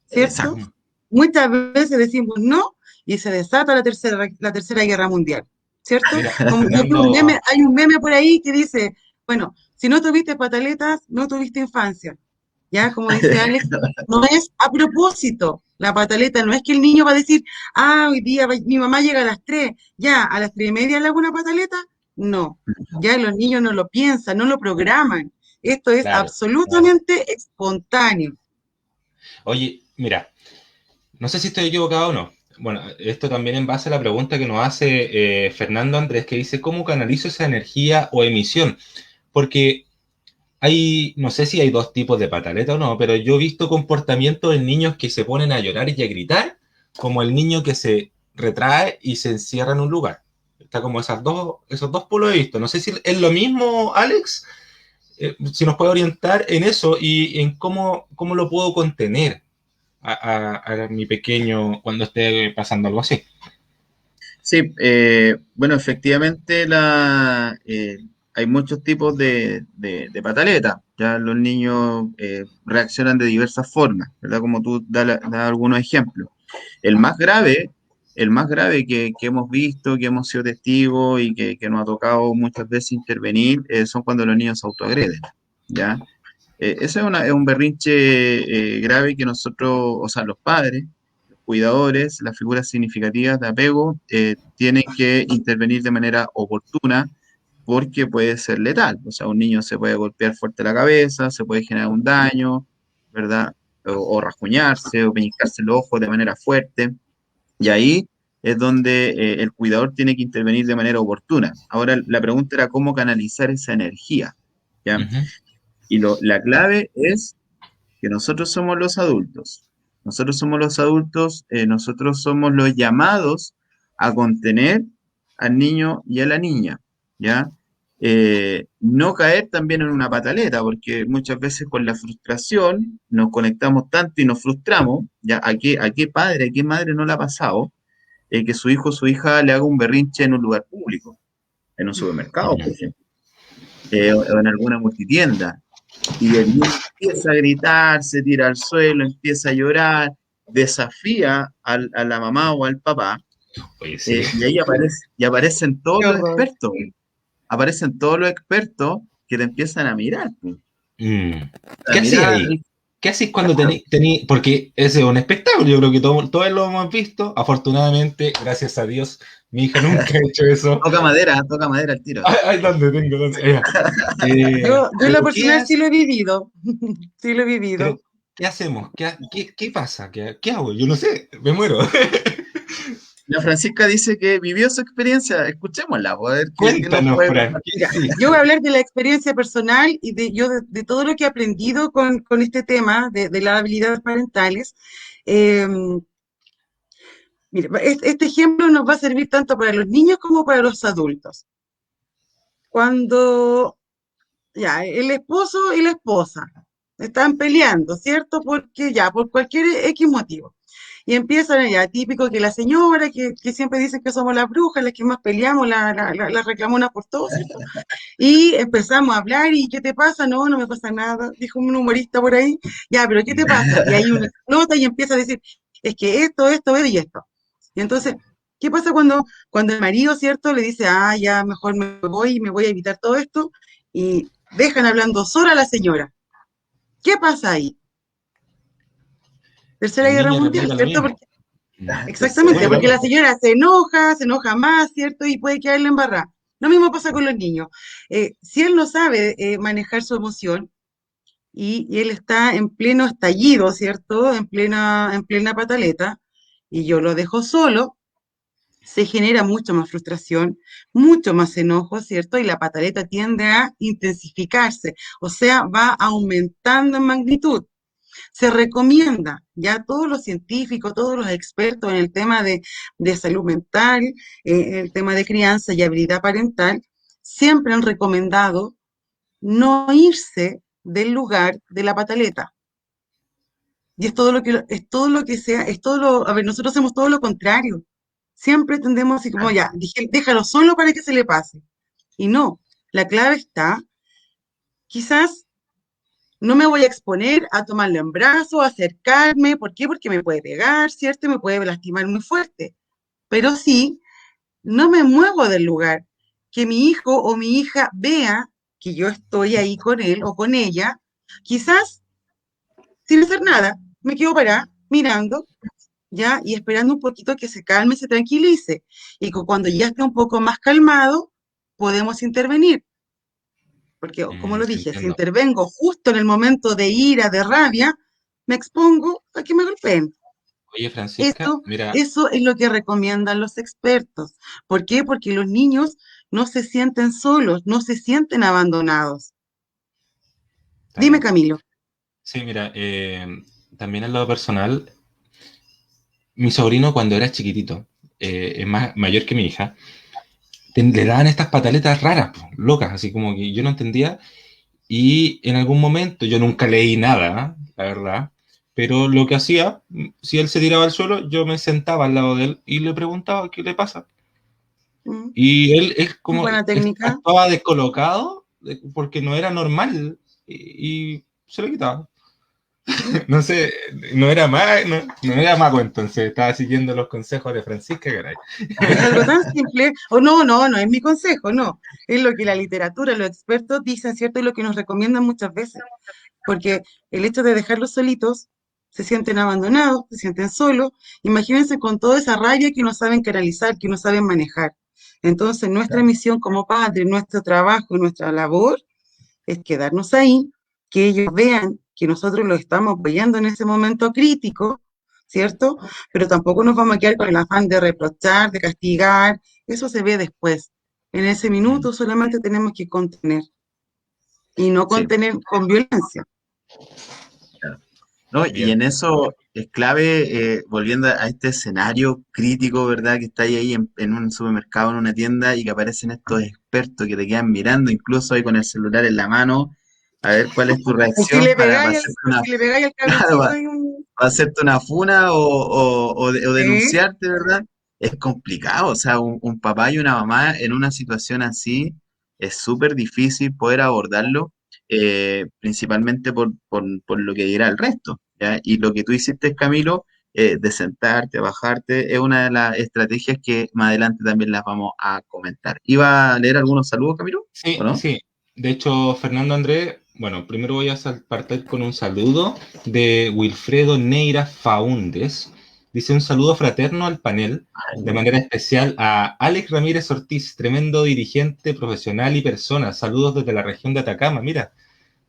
¿cierto? Exacto. Muchas veces decimos no y se desata la tercera guerra mundial, ¿cierto? mira, Como Fernando, hay un meme por ahí que dice, bueno, si no tuviste pataletas, no tuviste infancia. Ya, como dice Alex, no es a propósito. La pataleta no es que el niño va a decir, hoy día mi mamá llega a las 3, ya, a las 3:30 le hago una pataleta. No, ya los niños no lo piensan, no lo programan. Esto es claro, claro. absolutamente espontáneo. Oye, mira, no sé si estoy equivocado o no. Bueno, esto también en base a la pregunta que nos hace Fernando Andrés, que dice, ¿cómo canalizo esa energía o emisión? Porque no sé si hay dos tipos de pataleta o no, pero yo he visto comportamientos en niños que se ponen a llorar y a gritar, como el niño que se retrae y se encierra en un lugar. Está como esos dos polos he visto. No sé si es lo mismo, Alex, si nos puede orientar en eso y en cómo lo puedo contener a mi pequeño cuando esté pasando algo así. Sí, bueno, efectivamente hay muchos tipos de pataleta. Ya los niños reaccionan de diversas formas, ¿verdad? Como tú das algunos ejemplos. El más grave, el más grave que hemos visto, que hemos sido testigos y que nos ha tocado muchas veces intervenir, son cuando los niños se autoagreden, ¿ya? Ese es un berrinche grave que nosotros, o sea, los padres, los cuidadores, las figuras significativas de apego, tienen que intervenir de manera oportuna porque puede ser letal. O sea, un niño se puede golpear fuerte la cabeza, se puede generar un daño, ¿verdad? O rasguñarse o pellizcarse los ojos de manera fuerte. Y ahí es donde el cuidador tiene que intervenir de manera oportuna. Ahora, la pregunta era cómo canalizar esa energía, ¿ya? Uh -huh. Y la clave es que nosotros somos los adultos. Nosotros somos los adultos, nosotros somos los llamados a contener al niño y a la niña, ¿ya? No caer también en una pataleta, porque muchas veces con la frustración nos conectamos tanto y nos frustramos, ¿ya? ¿A qué padre, a qué madre no le ha pasado que su hijo o su hija le haga un berrinche en un lugar público, en un Uh supermercado, por -huh. ejemplo, o en alguna multitienda? Y el niño empieza a gritar, se tira al suelo, empieza a llorar, desafía a la mamá o al papá, Oye, sí. y ahí aparecen todos Qué los horror. expertos, aparecen todos los expertos que te empiezan a mirar, a ¿Qué hacía mirar, ahí? ¿Qué hacís cuando claro, porque ese es un espectáculo, yo creo que todos lo hemos visto, afortunadamente, gracias a Dios, mi hija nunca ha hecho eso. toca madera al tiro. Ay, ¿dónde tengo? Yo en lo Pero personal sí lo he vivido. Sí lo he pero, vivido. ¿qué hacemos? ¿Qué pasa? ¿Qué hago? Yo no sé, me muero. La Francisca dice que vivió su experiencia, escuchémosla, a ver qué nos Cuéntanos, puede Fran, ¿qué Mira, hiciste? yo voy a hablar de la experiencia personal y de todo lo que he aprendido con este tema de las habilidades parentales. Eh, Mire, este ejemplo nos va a servir tanto para los niños como para los adultos. Cuando ya el esposo y la esposa están peleando, ¿cierto? Porque ya, por cualquier X motivo. Y empiezan ya, típico que la señora, que siempre dicen que somos las brujas, las que más peleamos, las reclamonas por todo, ¿cierto? Y empezamos a hablar, ¿y qué te pasa? No, no me pasa nada, dijo un humorista por ahí. Ya, pero ¿qué te pasa? Y ahí uno explota y empieza a decir, es que esto y esto. Y entonces, ¿qué pasa cuando el marido, ¿cierto? Le dice, ah, ya, mejor me voy a evitar todo esto, y dejan hablando sola a la señora. ¿Qué pasa ahí? Tercera El Guerra niño Mundial, replica lo ¿cierto? mismo. Porque, Tercera exactamente, Bueno, porque guerra. la señora se enoja más, ¿cierto? Y puede quedarle embarrada. Lo mismo pasa con los niños. Si él no sabe manejar su emoción, y él está en pleno estallido, ¿cierto? En plena pataleta, y yo lo dejo solo, se genera mucho más frustración, mucho más enojo, ¿cierto? Y la pataleta tiende a intensificarse, o sea, va aumentando en magnitud. Se recomienda, ya todos los científicos, todos los expertos en el tema de salud mental, en el tema de crianza y habilidad parental, siempre han recomendado no irse del lugar de la pataleta. Y a ver, nosotros hacemos todo lo contrario. Siempre tendemos así como ya, déjalo solo para que se le pase. Y no, la clave está, quizás no me voy a exponer a tomarlo en brazos, a acercarme. ¿Por qué? Porque me puede pegar, ¿cierto? Me puede lastimar muy fuerte. Pero sí, no me muevo del lugar. Que mi hijo o mi hija vea que yo estoy ahí con él o con ella, quizás sin hacer nada. Me quedo parada, mirando, ¿ya? Y esperando un poquito que se calme, se tranquilice. Y cuando ya esté un poco más calmado, podemos intervenir. Porque, como lo te dije, si entiendo. intervengo justo en el momento de ira, de rabia, me expongo a que me golpeen. Oye, Francisca, Eso, mira, eso es lo que recomiendan los expertos. ¿Por qué? Porque los niños no se sienten solos, no se sienten abandonados. está Dime, bien. Camilo. Sí, mira, también en lo personal, mi sobrino cuando era chiquitito, es más mayor que mi hija, le daban estas pataletas raras, po, locas, así como que yo no entendía. Y en algún momento, yo nunca leí nada, ¿eh? La verdad, pero lo que hacía, si él se tiraba al suelo, yo me sentaba al lado de él y le preguntaba qué le pasa. Mm, Y él es muy como, buena técnica. actuaba descolocado porque no era normal y se lo quitaba. Mm. No sé, no era mago entonces, estaba siguiendo los consejos de Francisca, caray. Es algo tan simple, o no es mi consejo, no. Es lo que la literatura, los expertos dicen, ¿cierto? Y lo que nos recomiendan muchas veces. Porque el hecho de dejarlos solitos, se sienten abandonados, se sienten solos. Imagínense con toda esa rabia que no saben canalizar, que no saben manejar. Entonces, nuestra misión como padres, nuestro trabajo, nuestra labor es quedarnos ahí, que ellos vean que nosotros los estamos apoyando en ese momento crítico, ¿cierto? Pero tampoco nos vamos a quedar con el afán de reprochar, de castigar, eso se ve después. En ese Mm, minuto solamente tenemos que contener y no Sí, contener con violencia. claro. ¿No? Y bien. en eso es clave, volviendo a este escenario crítico, ¿verdad? Que está ahí en un supermercado, en una tienda, y que aparecen estos expertos que te quedan mirando, incluso ahí con el celular en la mano, a ver cuál es tu O si reacción le para pegáis, hacerte o una, si le pegáis al claro, cabroncito, para hacerte una funa o ¿eh? denunciarte, ¿verdad? Es complicado, o sea, un papá y una mamá en una situación así es súper difícil poder abordarlo, principalmente por lo que dirá el resto, ¿ya? Y lo que tú hiciste, Camilo, de sentarte, bajarte, es una de las estrategias que más adelante también las vamos a comentar. ¿Iba a leer algunos saludos, Camilo? ¿O Sí, no? sí. De hecho, Fernando Andrés, bueno, primero voy a partir con un saludo de Wilfredo Neira Faúndes. Dice un saludo fraterno al panel, de manera especial a Alex Ramírez Ortiz, tremendo dirigente, profesional y persona. Saludos desde la región de Atacama. Mira,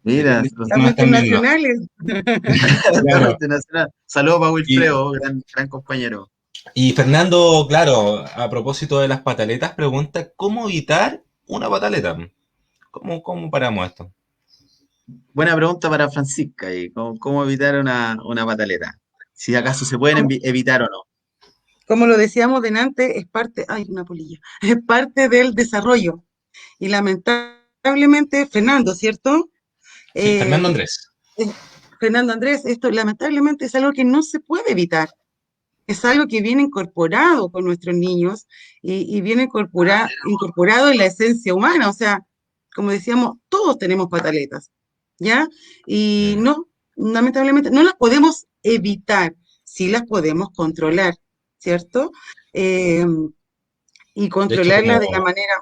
Mira, Estamos nos están viendo. internacionales. estamos Claro. internacional. Saludos para Y, Wilfredo, gran compañero. y Fernando, claro, a propósito de las pataletas, pregunta, ¿cómo evitar una pataleta? ¿Cómo paramos esto? Buena pregunta para Francisca, y cómo evitar una pataleta. Si acaso se pueden evitar o no. como lo decíamos delante, es parte, ay, una polilla, es parte del desarrollo. Y lamentablemente, Fernando, ¿cierto? Sí, Eh, Fernando Andrés. eh, Fernando Andrés, esto lamentablemente es algo que no se puede evitar. Es algo que viene incorporado con nuestros niños y viene incorporado en la esencia humana. O sea, como decíamos, todos tenemos pataletas, ¿ya? Y Mm. no, lamentablemente, no las podemos evitar, sí las podemos controlar, ¿cierto? Eh, y De hecho, controlarlas de la manera,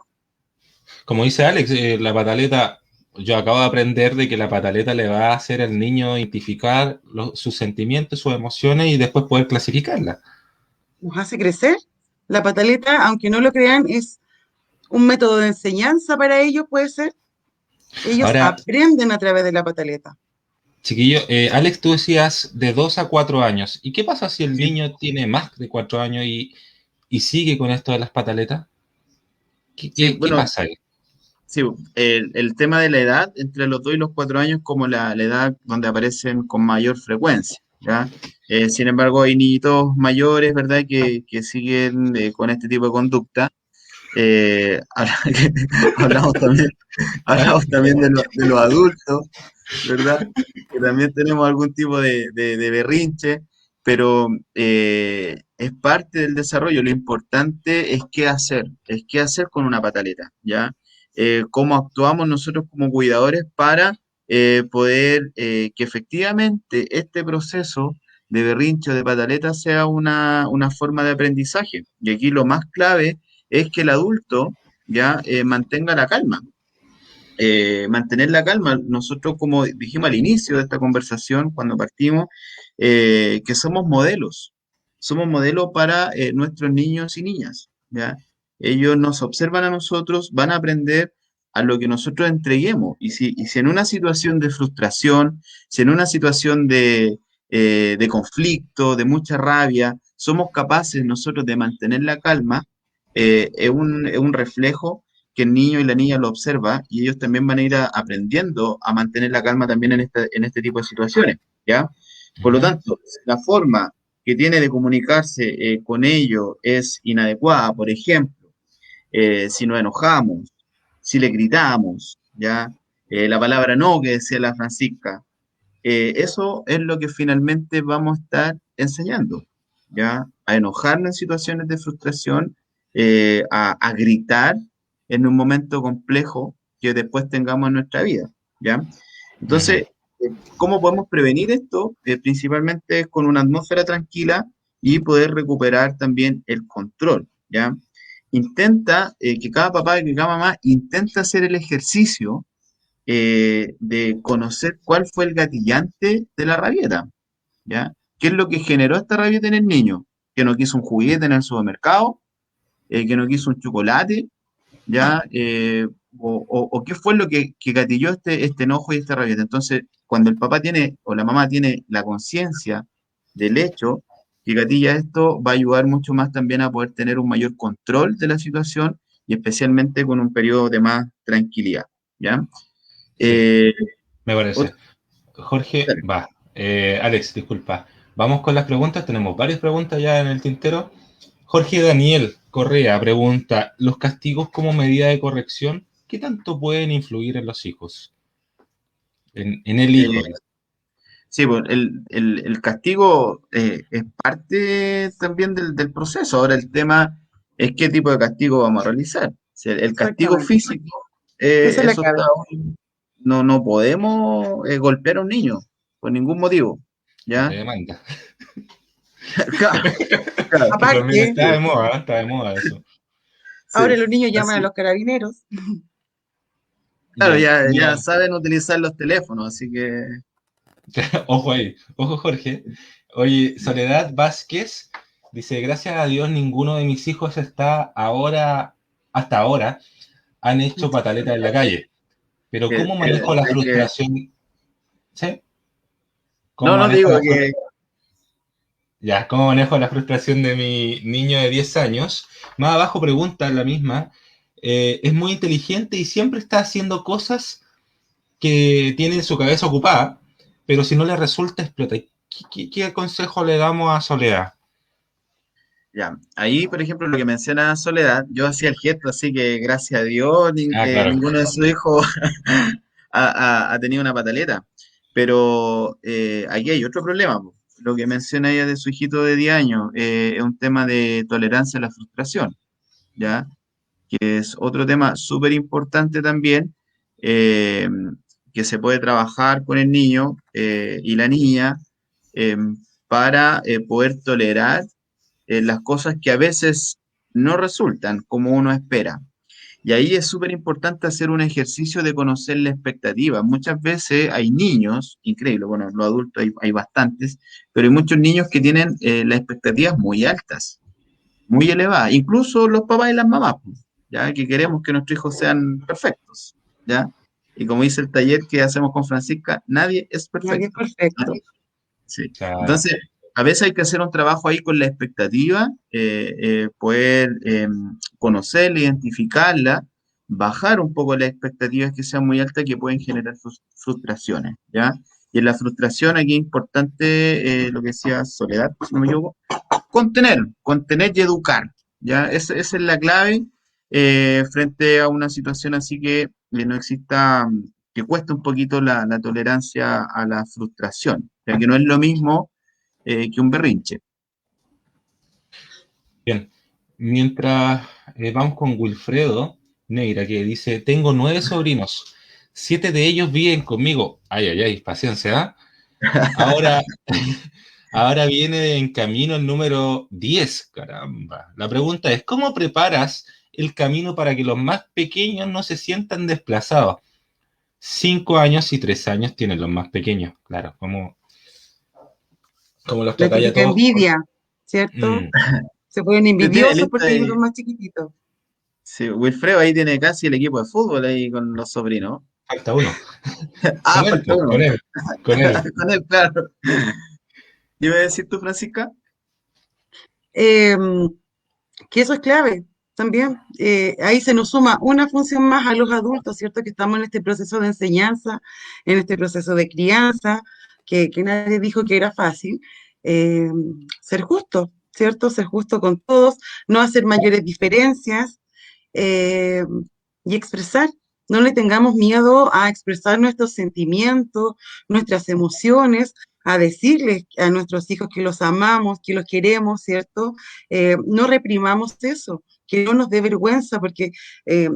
como dice Alex, la pataleta, yo acabo de aprender de que la pataleta le va a hacer al niño identificar sus sentimientos, sus emociones y después poder clasificarlas. nos hace crecer. La pataleta, aunque no lo crean, es un método de enseñanza para ellos, puede ser. Ellos Ahora, aprenden a través de la pataleta. chiquillo, Alex, tú decías de 2 a 4 años. ¿Y qué pasa si el Sí, niño tiene más de 4 años y sigue con esto de las pataletas? ¿Qué, sí, qué bueno, pasa ahí? sí, el tema de la edad, entre los 2 y los 4 años, como la edad donde aparecen con mayor frecuencia, ¿ya? Sin embargo, hay niñitos mayores, ¿verdad?, que siguen con este tipo de conducta. Hablamos también, ¿Ah? hablamos también de los adultos, ¿verdad? Que también tenemos algún tipo de berrinche, pero es parte del desarrollo. Lo importante es qué hacer con una pataleta, ¿ya? Cómo actuamos nosotros como cuidadores para poder que efectivamente este proceso de berrinche o de pataleta sea una forma de aprendizaje. Y aquí lo más clave es que el adulto ya mantenga la calma, mantener la calma. Nosotros, como dijimos al inicio de esta conversación, cuando partimos, que somos modelos para nuestros niños y niñas, ¿ya? Ellos nos observan a nosotros, van a aprender a lo que nosotros entreguemos. Y si en una situación de frustración, si en una situación de conflicto, de mucha rabia, somos capaces nosotros de mantener la calma, es un reflejo que el niño y la niña lo observa y ellos también van a ir aprendiendo a mantener la calma también en este tipo de situaciones, ¿ya? Por lo Ujú. tanto, si la forma que tiene de comunicarse con ellos es inadecuada, por ejemplo, si nos enojamos, si le gritamos, ¿ya? La palabra no que decía la Francisca, eso es lo que finalmente vamos a estar enseñando, ¿ya? A enojarnos en situaciones de frustración, a gritar en un momento complejo que después tengamos en nuestra vida, ¿ya? Ujú. Entonces, ¿cómo podemos prevenir esto? Principalmente con una atmósfera tranquila y poder recuperar también el control, ¿ya? Intenta que cada papá y que cada mamá intenta hacer el ejercicio de conocer cuál fue el gatillante de la rabieta, ¿ya? ¿Qué es lo que generó esta rabieta en el niño? Que no quiso un juguete en el supermercado, que no quiso un chocolate, ¿ya? O qué fue lo que gatilló este enojo y esta rabieta. Entonces, cuando el papá tiene o la mamá tiene la conciencia del hecho que gatilla esto, va a ayudar mucho más también a poder tener un mayor control de la situación y especialmente con un periodo de más tranquilidad, ¿ya? Sí, Eh, me parece. otra- Jorge, va. Alex, disculpa. Vamos con las preguntas. Tenemos varias preguntas ya en el tintero. Jorge Daniel Correa pregunta, ¿los castigos como medida de corrección, qué tanto pueden influir en los hijos? En el hijo, eh, dice. sí, pues, el castigo es parte también del proceso. Ahora el tema es qué tipo de castigo vamos a realizar. Si el castigo Exactamente. físico, Esa es la eso clave. está, no podemos golpear a un niño por ningún motivo, Te ¿ya? demanda. Claro, claro, Que también Aparte, está de moda eso. ahora sí, los niños llaman a así. los carabineros. Claro, Ya, ya mira, saben utilizar los teléfonos, así que ojo ahí, ojo Jorge. Oye, Soledad Vázquez dice, gracias a Dios ninguno de mis hijos hasta ahora, han hecho pataleta en la calle. Pero ¿cómo manejo la hay que... frustración? ¿Sí? ¿Cómo No, no manejo digo la que... frustración? Ya, ¿cómo manejo la frustración de mi niño de 10 años? Más abajo pregunta la misma. Es muy inteligente y siempre está haciendo cosas que tiene su cabeza ocupada, pero si no le resulta, explota. ¿Qué consejo le damos a Soledad? Ya, ahí, por ejemplo, lo que menciona Soledad, yo hacía el gesto, así que gracias a Dios, Ah, claro. ninguno de sus hijos ha tenido una pataleta. Pero aquí hay otro problema, po. Lo que menciona ella de su hijito de 10 años es un tema de tolerancia a la frustración, ¿ya? Que es otro tema súper importante también, eh, que se puede trabajar con el niño y la niña eh, para poder tolerar las cosas que a veces no resultan como uno espera. Y ahí es súper importante hacer un ejercicio de conocer la expectativa. Muchas veces hay niños, increíble, bueno, los adultos hay bastantes, pero hay muchos niños que tienen las expectativas muy altas, muy elevadas, incluso los papás y las mamás, pues, ya que queremos que nuestros hijos sean perfectos, ¿ya? Y como dice el taller que hacemos con Francisca, nadie es Nadie es perfecto. perfecto. Sí. Claro. Entonces, a veces hay que hacer un trabajo ahí con la expectativa, poder conocerla, identificarla, bajar un poco las expectativas que sean muy altas que pueden generar frustraciones, ¿ya? Y en la frustración aquí es importante lo que decía Soledad, si no me equivoco, contener y educar, ¿ya? Esa es la clave frente a una situación así que no exista, que cuesta un poquito la tolerancia a la frustración, ya que no es lo mismo que un berrinche. Bien. Mientras vamos con Wilfredo Neira, que dice, tengo 9 sobrinos, 7 de ellos viven conmigo. Ay, ay, ay, paciencia, ¿ah? Ahora, ahora viene en camino el número 10, caramba. La pregunta es, ¿cómo preparas el camino para que los más pequeños no se sientan desplazados? 5 años y 3 años tienen los más pequeños, claro. ¿Cómo los La tratáis a típica todos? envidia, ¿cierto? Mm, Se ponen Tiene envidiosos lista porque hay otros de- más chiquititos. sí, Wilfredo ahí tiene casi el equipo de fútbol ahí con los sobrinos. falta uno. Con Ah, él, falta pues, con uno. él, con él. Con él, claro. ¿Qué iba a decir tú, Francisca? Eh, que eso es clave también. Ahí se nos suma una función más a los adultos, ¿cierto? Que estamos en este proceso de enseñanza, en este proceso de crianza, que nadie dijo que era fácil. Eh, Ser justo, ¿cierto? Ser justo con todos, no hacer mayores diferencias eh, y expresar. No le tengamos miedo a expresar nuestros sentimientos, nuestras emociones, a decirles a nuestros hijos que los amamos, que los queremos, ¿cierto? No reprimamos eso, que no nos dé vergüenza, porque eh,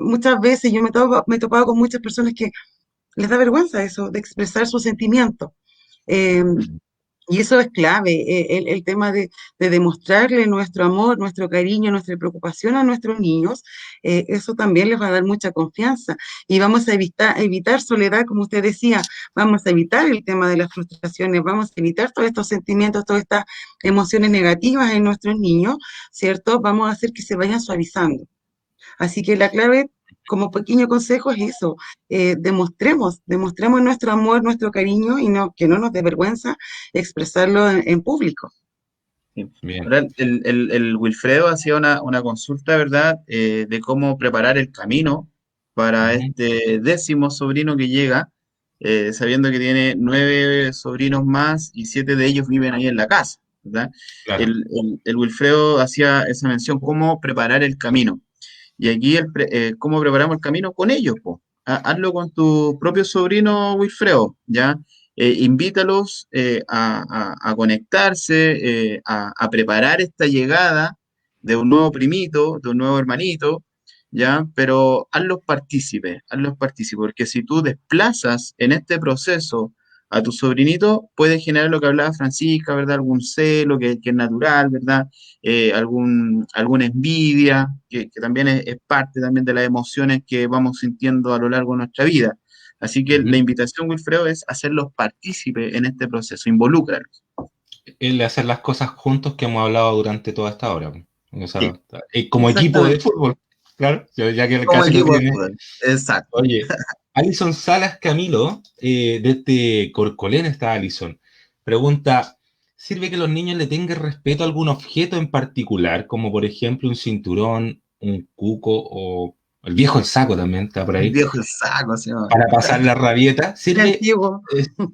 muchas veces yo me he topado con muchas personas que les da vergüenza eso, de expresar sus sentimientos. Eh, y eso es clave, el tema de demostrarle nuestro amor, nuestro cariño, nuestra preocupación a nuestros niños, eso también les va a dar mucha confianza. Y vamos a evitar soledad, como usted decía, vamos a evitar el tema de las frustraciones, vamos a evitar todos estos sentimientos, todas estas emociones negativas en nuestros niños, ¿cierto? Vamos a hacer que se vayan suavizando. Así que la clave, como pequeño consejo, es eso, demostremos nuestro amor, nuestro cariño y no, que no nos dé vergüenza expresarlo en público. Sí. Bien. Ahora, el Wilfredo hacía una consulta, ¿verdad?, de cómo preparar el camino para Ujú, este 10º sobrino que llega, sabiendo que tiene 9 sobrinos más y 7 de ellos viven ahí en la casa, ¿verdad? claro. El Wilfredo hacía esa mención, cómo preparar el camino. Y aquí, ¿cómo preparamos el camino? Con ellos, po. Hazlo con tu propio sobrino Wilfredo, ¿ya? Invítalos a conectarse, a preparar esta llegada de un nuevo primito, de un nuevo hermanito, ¿ya? Pero hazlos partícipes, porque si tú desplazas en este proceso a tu sobrinito, puede generar lo que hablaba Francisca, ¿verdad? Algún celo que es natural, ¿verdad? Alguna envidia, que también es parte también de las emociones que vamos sintiendo a lo largo de nuestra vida. Así que la Ujú. invitación, Wilfredo, es hacerlos partícipes en este proceso, involúcralos. El de hacer las cosas juntos que hemos hablado durante toda esta hora. O Sí, sea, como equipo de exactamente. fútbol, claro, ya que Como casi no equipo de tiene. fútbol. Exacto. Oye, Alison Salas Camilo, desde Corcolén está Alison, pregunta, ¿sirve que los niños le tengan respeto a algún objeto en particular, como por ejemplo un cinturón, un cuco o el viejo el saco también está por El ahí, viejo el saco, así, ¿no? para pasar la rabieta? Qué ¿Sirve? antiguo.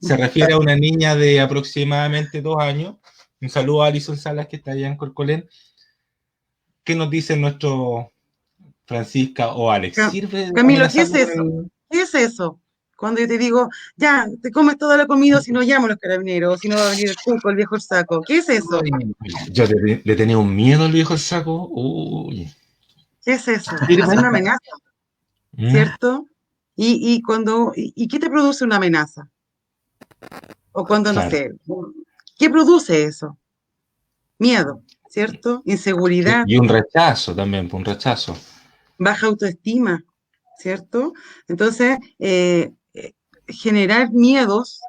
Se refiere a una niña de aproximadamente 2 años, Un saludo a Alison Salas, que está allá en Corcolén. ¿Qué nos dice nuestro Francisca o Alex? Ca- ¿Sirve Camilo, ¿qué es amenazarlo con eso? el... ¿Qué es eso? Cuando yo te digo, ya, te comes toda la comida, si no llamo a los carabineros, si no va a venir el cuco, el viejo el saco. ¿Qué es eso? Yo le tenía un miedo al viejo saco. Uy. ¿Qué es eso? Es Sirven, una amenaza, Mm, ¿cierto? ¿Y qué te produce una amenaza? O cuando, no claro. sé, ¿qué produce eso? Miedo, ¿cierto? Sí, Inseguridad, y un rechazo también, un rechazo. baja autoestima, ¿cierto? Entonces, generar miedos,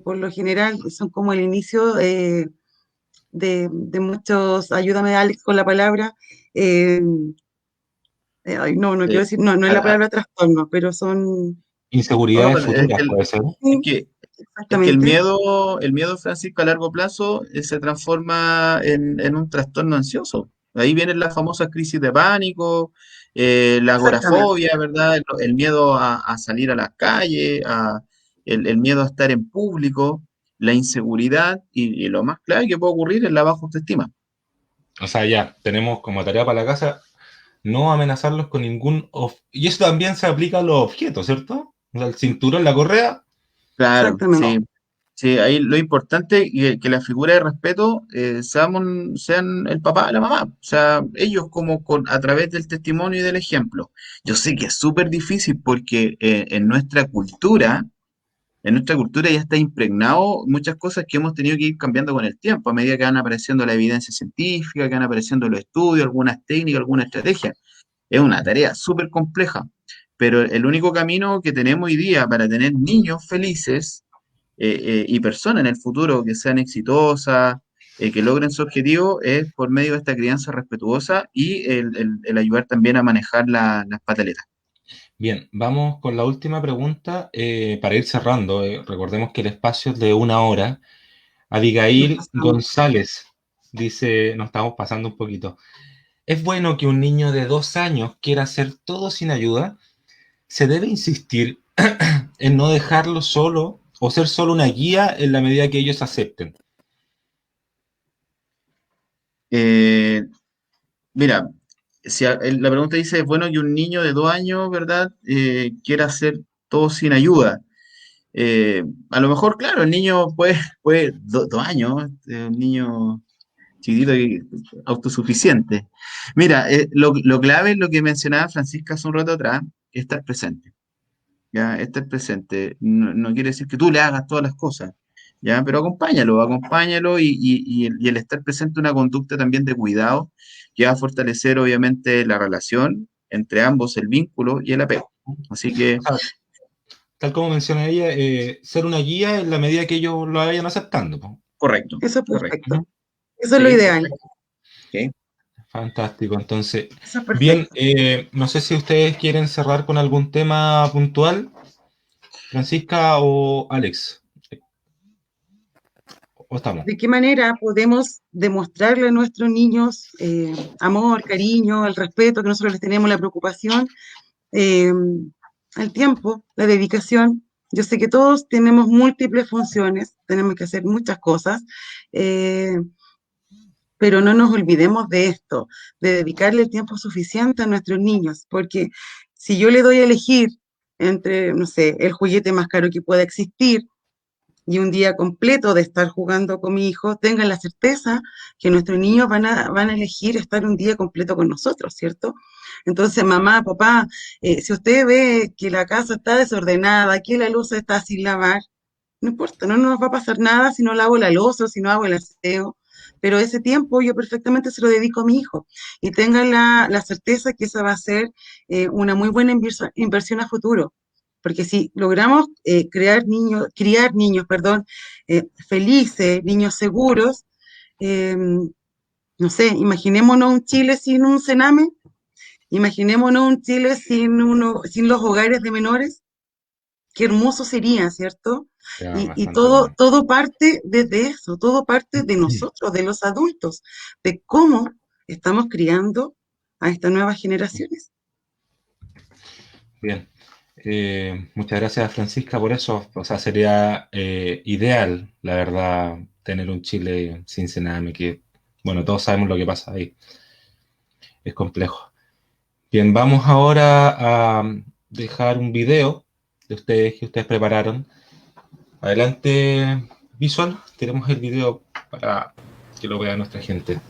por lo general, son como el inicio de muchos, ayúdame Alex con la palabra, eh, ay, no quiero eh, decir, no es a- la a- palabra trastorno, pero son, no, Inseguridades pero futuras, puede ser. es sí, que, es que exactamente, el miedo, Francisco, a largo plazo se transforma en un trastorno ansioso. Ahí vienen las famosas crisis de pánico, la exactamente. agorafobia, ¿verdad? El miedo a salir a las calles, el miedo a estar en público, la inseguridad y lo más clave que puede ocurrir es la baja autoestima. O sea, ya, tenemos como tarea para la casa no amenazarlos con y eso también se aplica a los objetos, ¿cierto? O sea, el cinturón, la correa, Claro, Exactamente. sí. Sí, ahí lo importante es que la figura de respeto sean el papá y la mamá, o sea, ellos como a través del testimonio y del ejemplo. Yo sé que es súper difícil porque en nuestra cultura ya está impregnado muchas cosas que hemos tenido que ir cambiando con el tiempo, a medida que van apareciendo la evidencia científica, que van apareciendo los estudios, algunas técnicas, algunas estrategias. Es una tarea súper compleja, pero el único camino que tenemos hoy día para tener niños felices y personas en el futuro que sean exitosas, que logren su objetivo, es por medio de esta crianza respetuosa y el ayudar también a manejar las pataletas. bien, vamos con la última pregunta para ir cerrando. Recordemos que el espacio es de 1 hora. Nos Abigail pasamos. González dice, nos estamos pasando un poquito. ¿Es bueno que un niño de 2 años quiera hacer todo sin ayuda? ¿Se debe insistir en no dejarlo solo o ser solo una guía en la medida que ellos acepten? Eh, Mira, si la pregunta dice, ¿es bueno que un niño de 2 años, ¿verdad?, quiera hacer todo sin ayuda? A lo mejor, claro, el niño puede 2 años, un niño chiquitito y autosuficiente. Mira, lo clave es lo que mencionaba Francisca hace un rato atrás, estar presente. ¿Ya? Estar presente. No quiere decir que tú le hagas todas las cosas, ¿ya? Pero acompáñalo y el estar presente una conducta también de cuidado que va a fortalecer obviamente la relación entre ambos, el vínculo y el apego. Así O que, sea, tal como menciona ella, ser una guía en la medida que ellos lo vayan aceptando, po. correcto, Eso es correcto. perfecto. Eso es lo Sí, ideal. perfecto. Ok. Fantástico. Entonces, Eso es bien, perfecto. no sé si ustedes quieren cerrar con algún tema puntual, Francisca o Alex. ¿O estamos? ¿De qué manera podemos demostrarle a nuestros niños amor, cariño, el respeto que nosotros les tenemos, la preocupación, eh, el tiempo, la dedicación? Yo sé que todos tenemos múltiples funciones, tenemos que hacer muchas cosas, eh, pero no nos olvidemos de esto, de dedicarle el tiempo suficiente a nuestros niños, porque si yo le doy a elegir entre, no sé, el juguete más caro que pueda existir, y un día completo de estar jugando con mi hijo, tengan la certeza que nuestros niños van a elegir estar un día completo con nosotros, ¿cierto? Entonces, mamá, papá, si usted ve que la casa está desordenada, que la luz está sin lavar, no importa, no nos va a pasar nada si no lavo la loza, si no hago el aseo, pero ese tiempo yo perfectamente se lo dedico a mi hijo y tengan la certeza que esa va a ser una muy buena inversión a futuro. Porque si logramos criar niños, perdón, felices, niños seguros, eh, no sé, imaginémonos un Chile sin un Sename, imaginémonos un Chile sin los hogares de menores, qué hermoso sería, ¿cierto? Ya, Y bastante bueno. todo parte desde eso, todo parte de nosotros, de los adultos, de cómo estamos criando a estas nuevas generaciones. Bien. Muchas gracias, Francisca, por eso. O sea, sería ideal, la verdad, tener un Chile sin Sename, que, bueno, todos sabemos lo que pasa ahí. Es complejo. Bien, vamos ahora a dejar un video de ustedes que ustedes prepararon. Adelante, Visual, tenemos el video para que lo vea nuestra gente.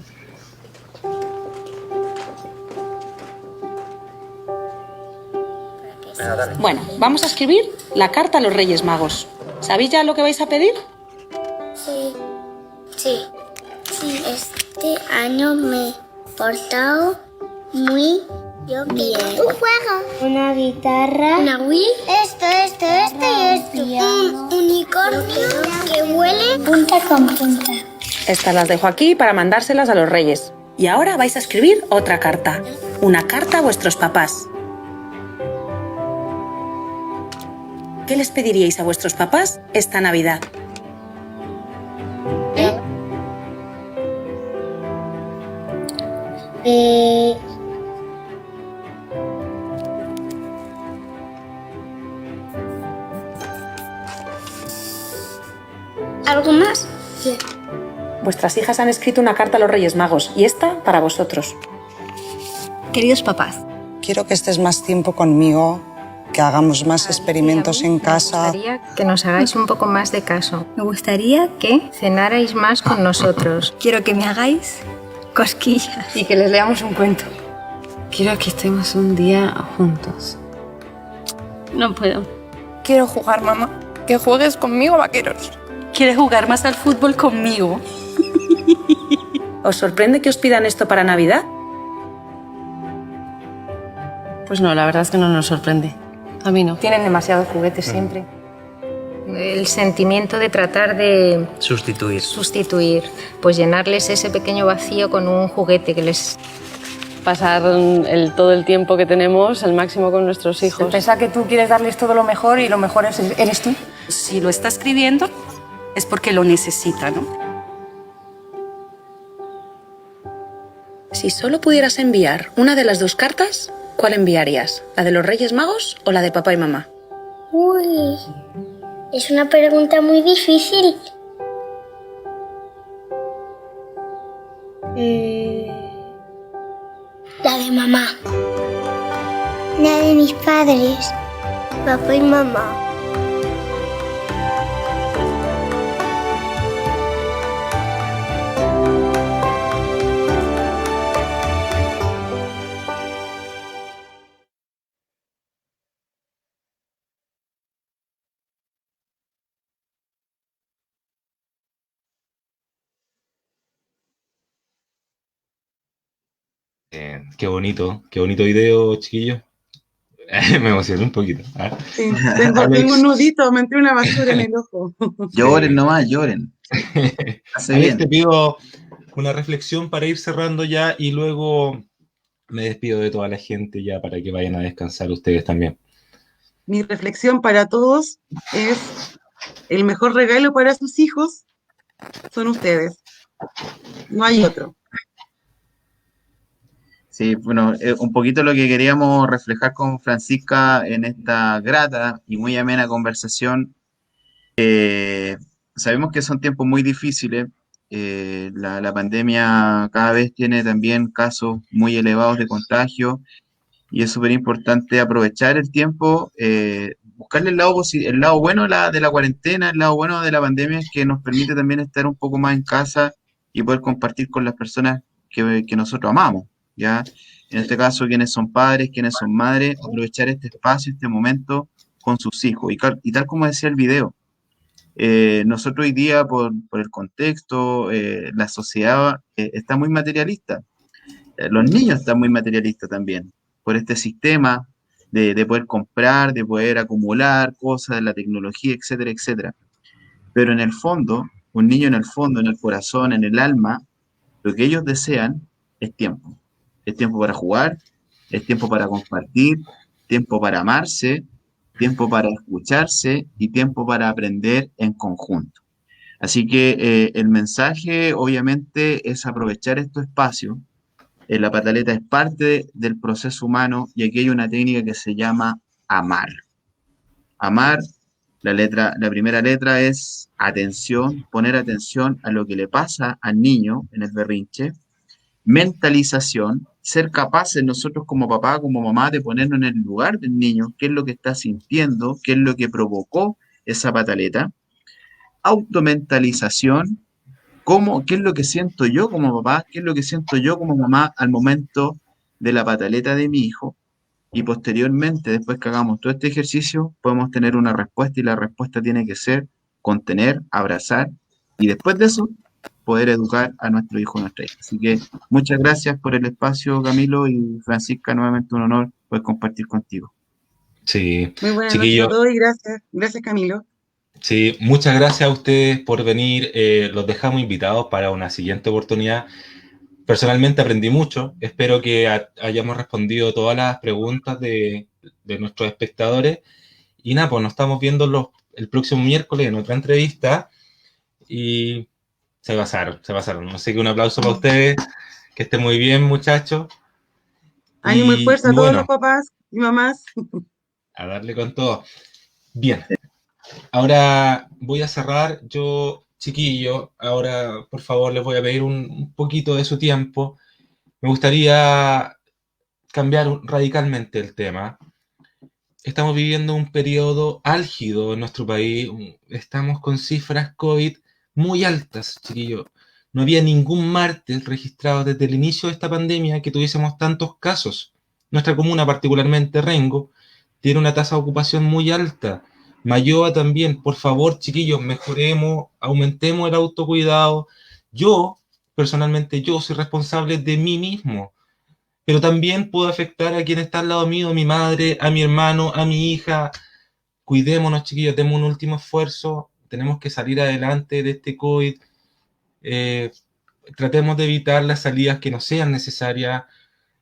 Bueno, vamos a escribir la carta a los Reyes Magos. ¿Sabéis ya lo que vais a pedir? Sí, sí, este año me he portado muy bien. Un juego. Una guitarra. Una Wii. Esto y esto. Un unicornio que huele punta con punta. Estas las dejo aquí para mandárselas a los Reyes. Y ahora vais a escribir otra carta. Una carta a vuestros papás. ¿Qué les pediríais a vuestros papás esta Navidad? ¿Algo más? Sí. Vuestras hijas han escrito una carta a los Reyes Magos y esta para vosotros. Queridos papás, quiero que estés más tiempo conmigo, que hagamos más experimentos en casa. me gustaría que nos hagáis un poco más de caso. Me gustaría que cenarais más con nosotros. Quiero que me hagáis cosquillas. Y que les leamos un cuento. Quiero que estemos un día juntos. No puedo. Quiero jugar, mamá. Que juegues conmigo, vaqueros. ¿Quieres jugar más al fútbol conmigo? ¿Os sorprende que os pidan esto para Navidad? Pues no, la verdad es que no nos sorprende. A mí no. Tienen demasiados juguetes siempre. El sentimiento de tratar de sustituir, pues llenarles ese pequeño vacío con un juguete que les... Pasar todo el tiempo que tenemos al máximo con nuestros hijos. Pensar que tú quieres darles todo lo mejor y lo mejor eres tú. Si lo está escribiendo es porque lo necesita, ¿no? Si solo pudieras enviar una de las dos cartas, ¿cuál enviarías? ¿La de los Reyes Magos o la de papá y mamá? Uy, es una pregunta muy difícil. La de mamá. La de mis padres. Papá y mamá. Qué bonito video, chiquillos. Me emocioné un poquito. ¿Ah? Sí, tengo un nudito, me entró una basura en el ojo. Lloren nomás, lloren. Hace Alex, bien. te pido una reflexión para ir cerrando ya y luego me despido de toda la gente ya para que vayan a descansar ustedes también. Mi reflexión para todos es: el mejor regalo para sus hijos son ustedes. No hay otro. Sí, bueno, un poquito lo que queríamos reflejar con Francisca en esta grata y muy amena conversación. Sabemos que son tiempos muy difíciles. La pandemia cada vez tiene también casos muy elevados de contagio y es súper importante aprovechar el tiempo, buscarle el lado bueno de la cuarentena, el lado bueno de la pandemia, es que nos permite también estar un poco más en casa y poder compartir con las personas que nosotros amamos, ¿ya? En este caso, quienes son padres, quienes son madres, aprovechar este espacio, este momento con sus hijos. Y tal como decía el video, nosotros hoy día, por el contexto, la sociedad está muy materialista. Los niños están muy materialistas también, por este sistema de poder comprar, de poder acumular cosas, de la tecnología, etcétera, etcétera. Pero en el fondo, un niño en el fondo, en el corazón, en el alma, lo que ellos desean es tiempo. Es tiempo para jugar, es tiempo para compartir, tiempo para amarse, tiempo para escucharse y tiempo para aprender en conjunto. Así que el mensaje obviamente es aprovechar estos espacios. La pataleta es parte del proceso humano y aquí hay una técnica que se llama amar. Amar La primera letra es atención, poner atención a lo que le pasa al niño en el berrinche. Mentalización, ser capaces nosotros como papá, como mamá, de ponernos en el lugar del niño, qué es lo que está sintiendo, qué es lo que provocó esa pataleta. Automentalización, qué es lo que siento yo como papá, qué es lo que siento yo como mamá al momento de la pataleta de mi hijo. Y posteriormente, después que hagamos todo este ejercicio, podemos tener una respuesta y la respuesta tiene que ser contener, abrazar y después de eso poder educar a nuestro hijo o nuestra hija. Así que muchas gracias por el espacio, Camilo, y Francisca, nuevamente un honor poder compartir contigo. Sí, Muy buenas noches chiquillos. a todos y gracias. Gracias, Camilo. Sí, muchas gracias a ustedes por venir. Los dejamos invitados para una siguiente oportunidad. Personalmente aprendí mucho. Espero que hayamos respondido todas las preguntas de nuestros espectadores. Y nada, pues nos estamos viendo el próximo miércoles en otra entrevista. Y se pasaron. Así que un aplauso para ustedes. Que estén muy bien, muchachos. Ánimo y fuerza a todos bueno, los papás y mamás. a darle con todo. Bien. Ahora voy a cerrar. Yo, chiquillo, ahora por favor les voy a pedir un poquito de su tiempo. Me gustaría cambiar radicalmente el tema. Estamos viviendo un periodo álgido en nuestro país. Estamos con cifras COVID muy altas, chiquillo. No había ningún martes registrado desde el inicio de esta pandemia que tuviésemos tantos casos. Nuestra comuna, particularmente Rengo, tiene una tasa de ocupación muy alta. Mayoa también. Por favor, chiquillos, mejoremos, aumentemos el autocuidado. Yo, personalmente, yo soy responsable de mí mismo, pero también puedo afectar a quien está al lado mío, a mi madre, a mi hermano, a mi hija. Cuidémonos, chiquillos, demos un último esfuerzo. Tenemos que salir adelante de este COVID. Tratemos de evitar las salidas que no sean necesarias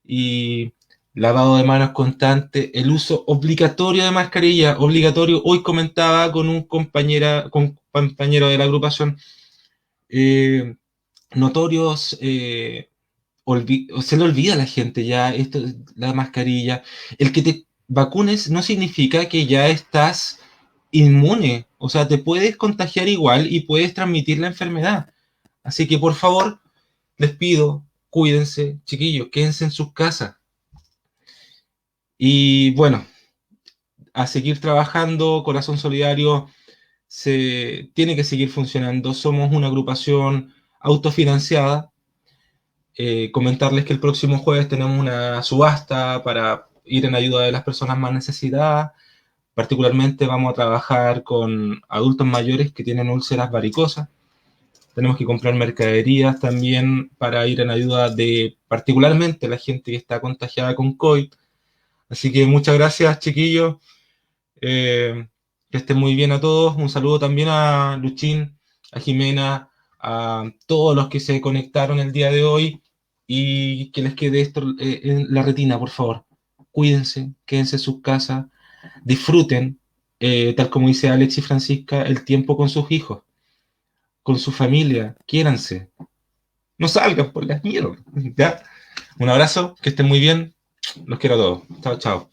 y lavado de manos constante, el uso obligatorio de mascarilla, obligatorio. Hoy comentaba con un compañero de la agrupación, notorios, se le olvida a la gente ya esto, la mascarilla. El que te vacunes no significa que ya estás inmune, o sea, te puedes contagiar igual y puedes transmitir la enfermedad. Así que por favor, les pido, cuídense, chiquillos, quédense en sus casas. Y bueno, a seguir trabajando. Corazón Solidario tiene que seguir funcionando. Somos una agrupación autofinanciada. Comentarles que el próximo jueves tenemos una subasta para ir en ayuda de las personas más necesitadas. Particularmente vamos a trabajar con adultos mayores que tienen úlceras varicosas. Tenemos que comprar mercaderías también para ir en ayuda de particularmente la gente que está contagiada con COVID. Así que muchas gracias, chiquillos. Que estén muy bien a todos. Un saludo también a Luchín, a Jimena, a todos los que se conectaron el día de hoy y que les quede esto en la retina, por favor. Cuídense, quédense en sus casas, disfruten, tal como dice Alex y Francisca, el tiempo con sus hijos, con su familia, quiéranse. No salgan por las mierdas, ¿ya? Un abrazo, que estén muy bien. Los quiero a todos. Chao, chao.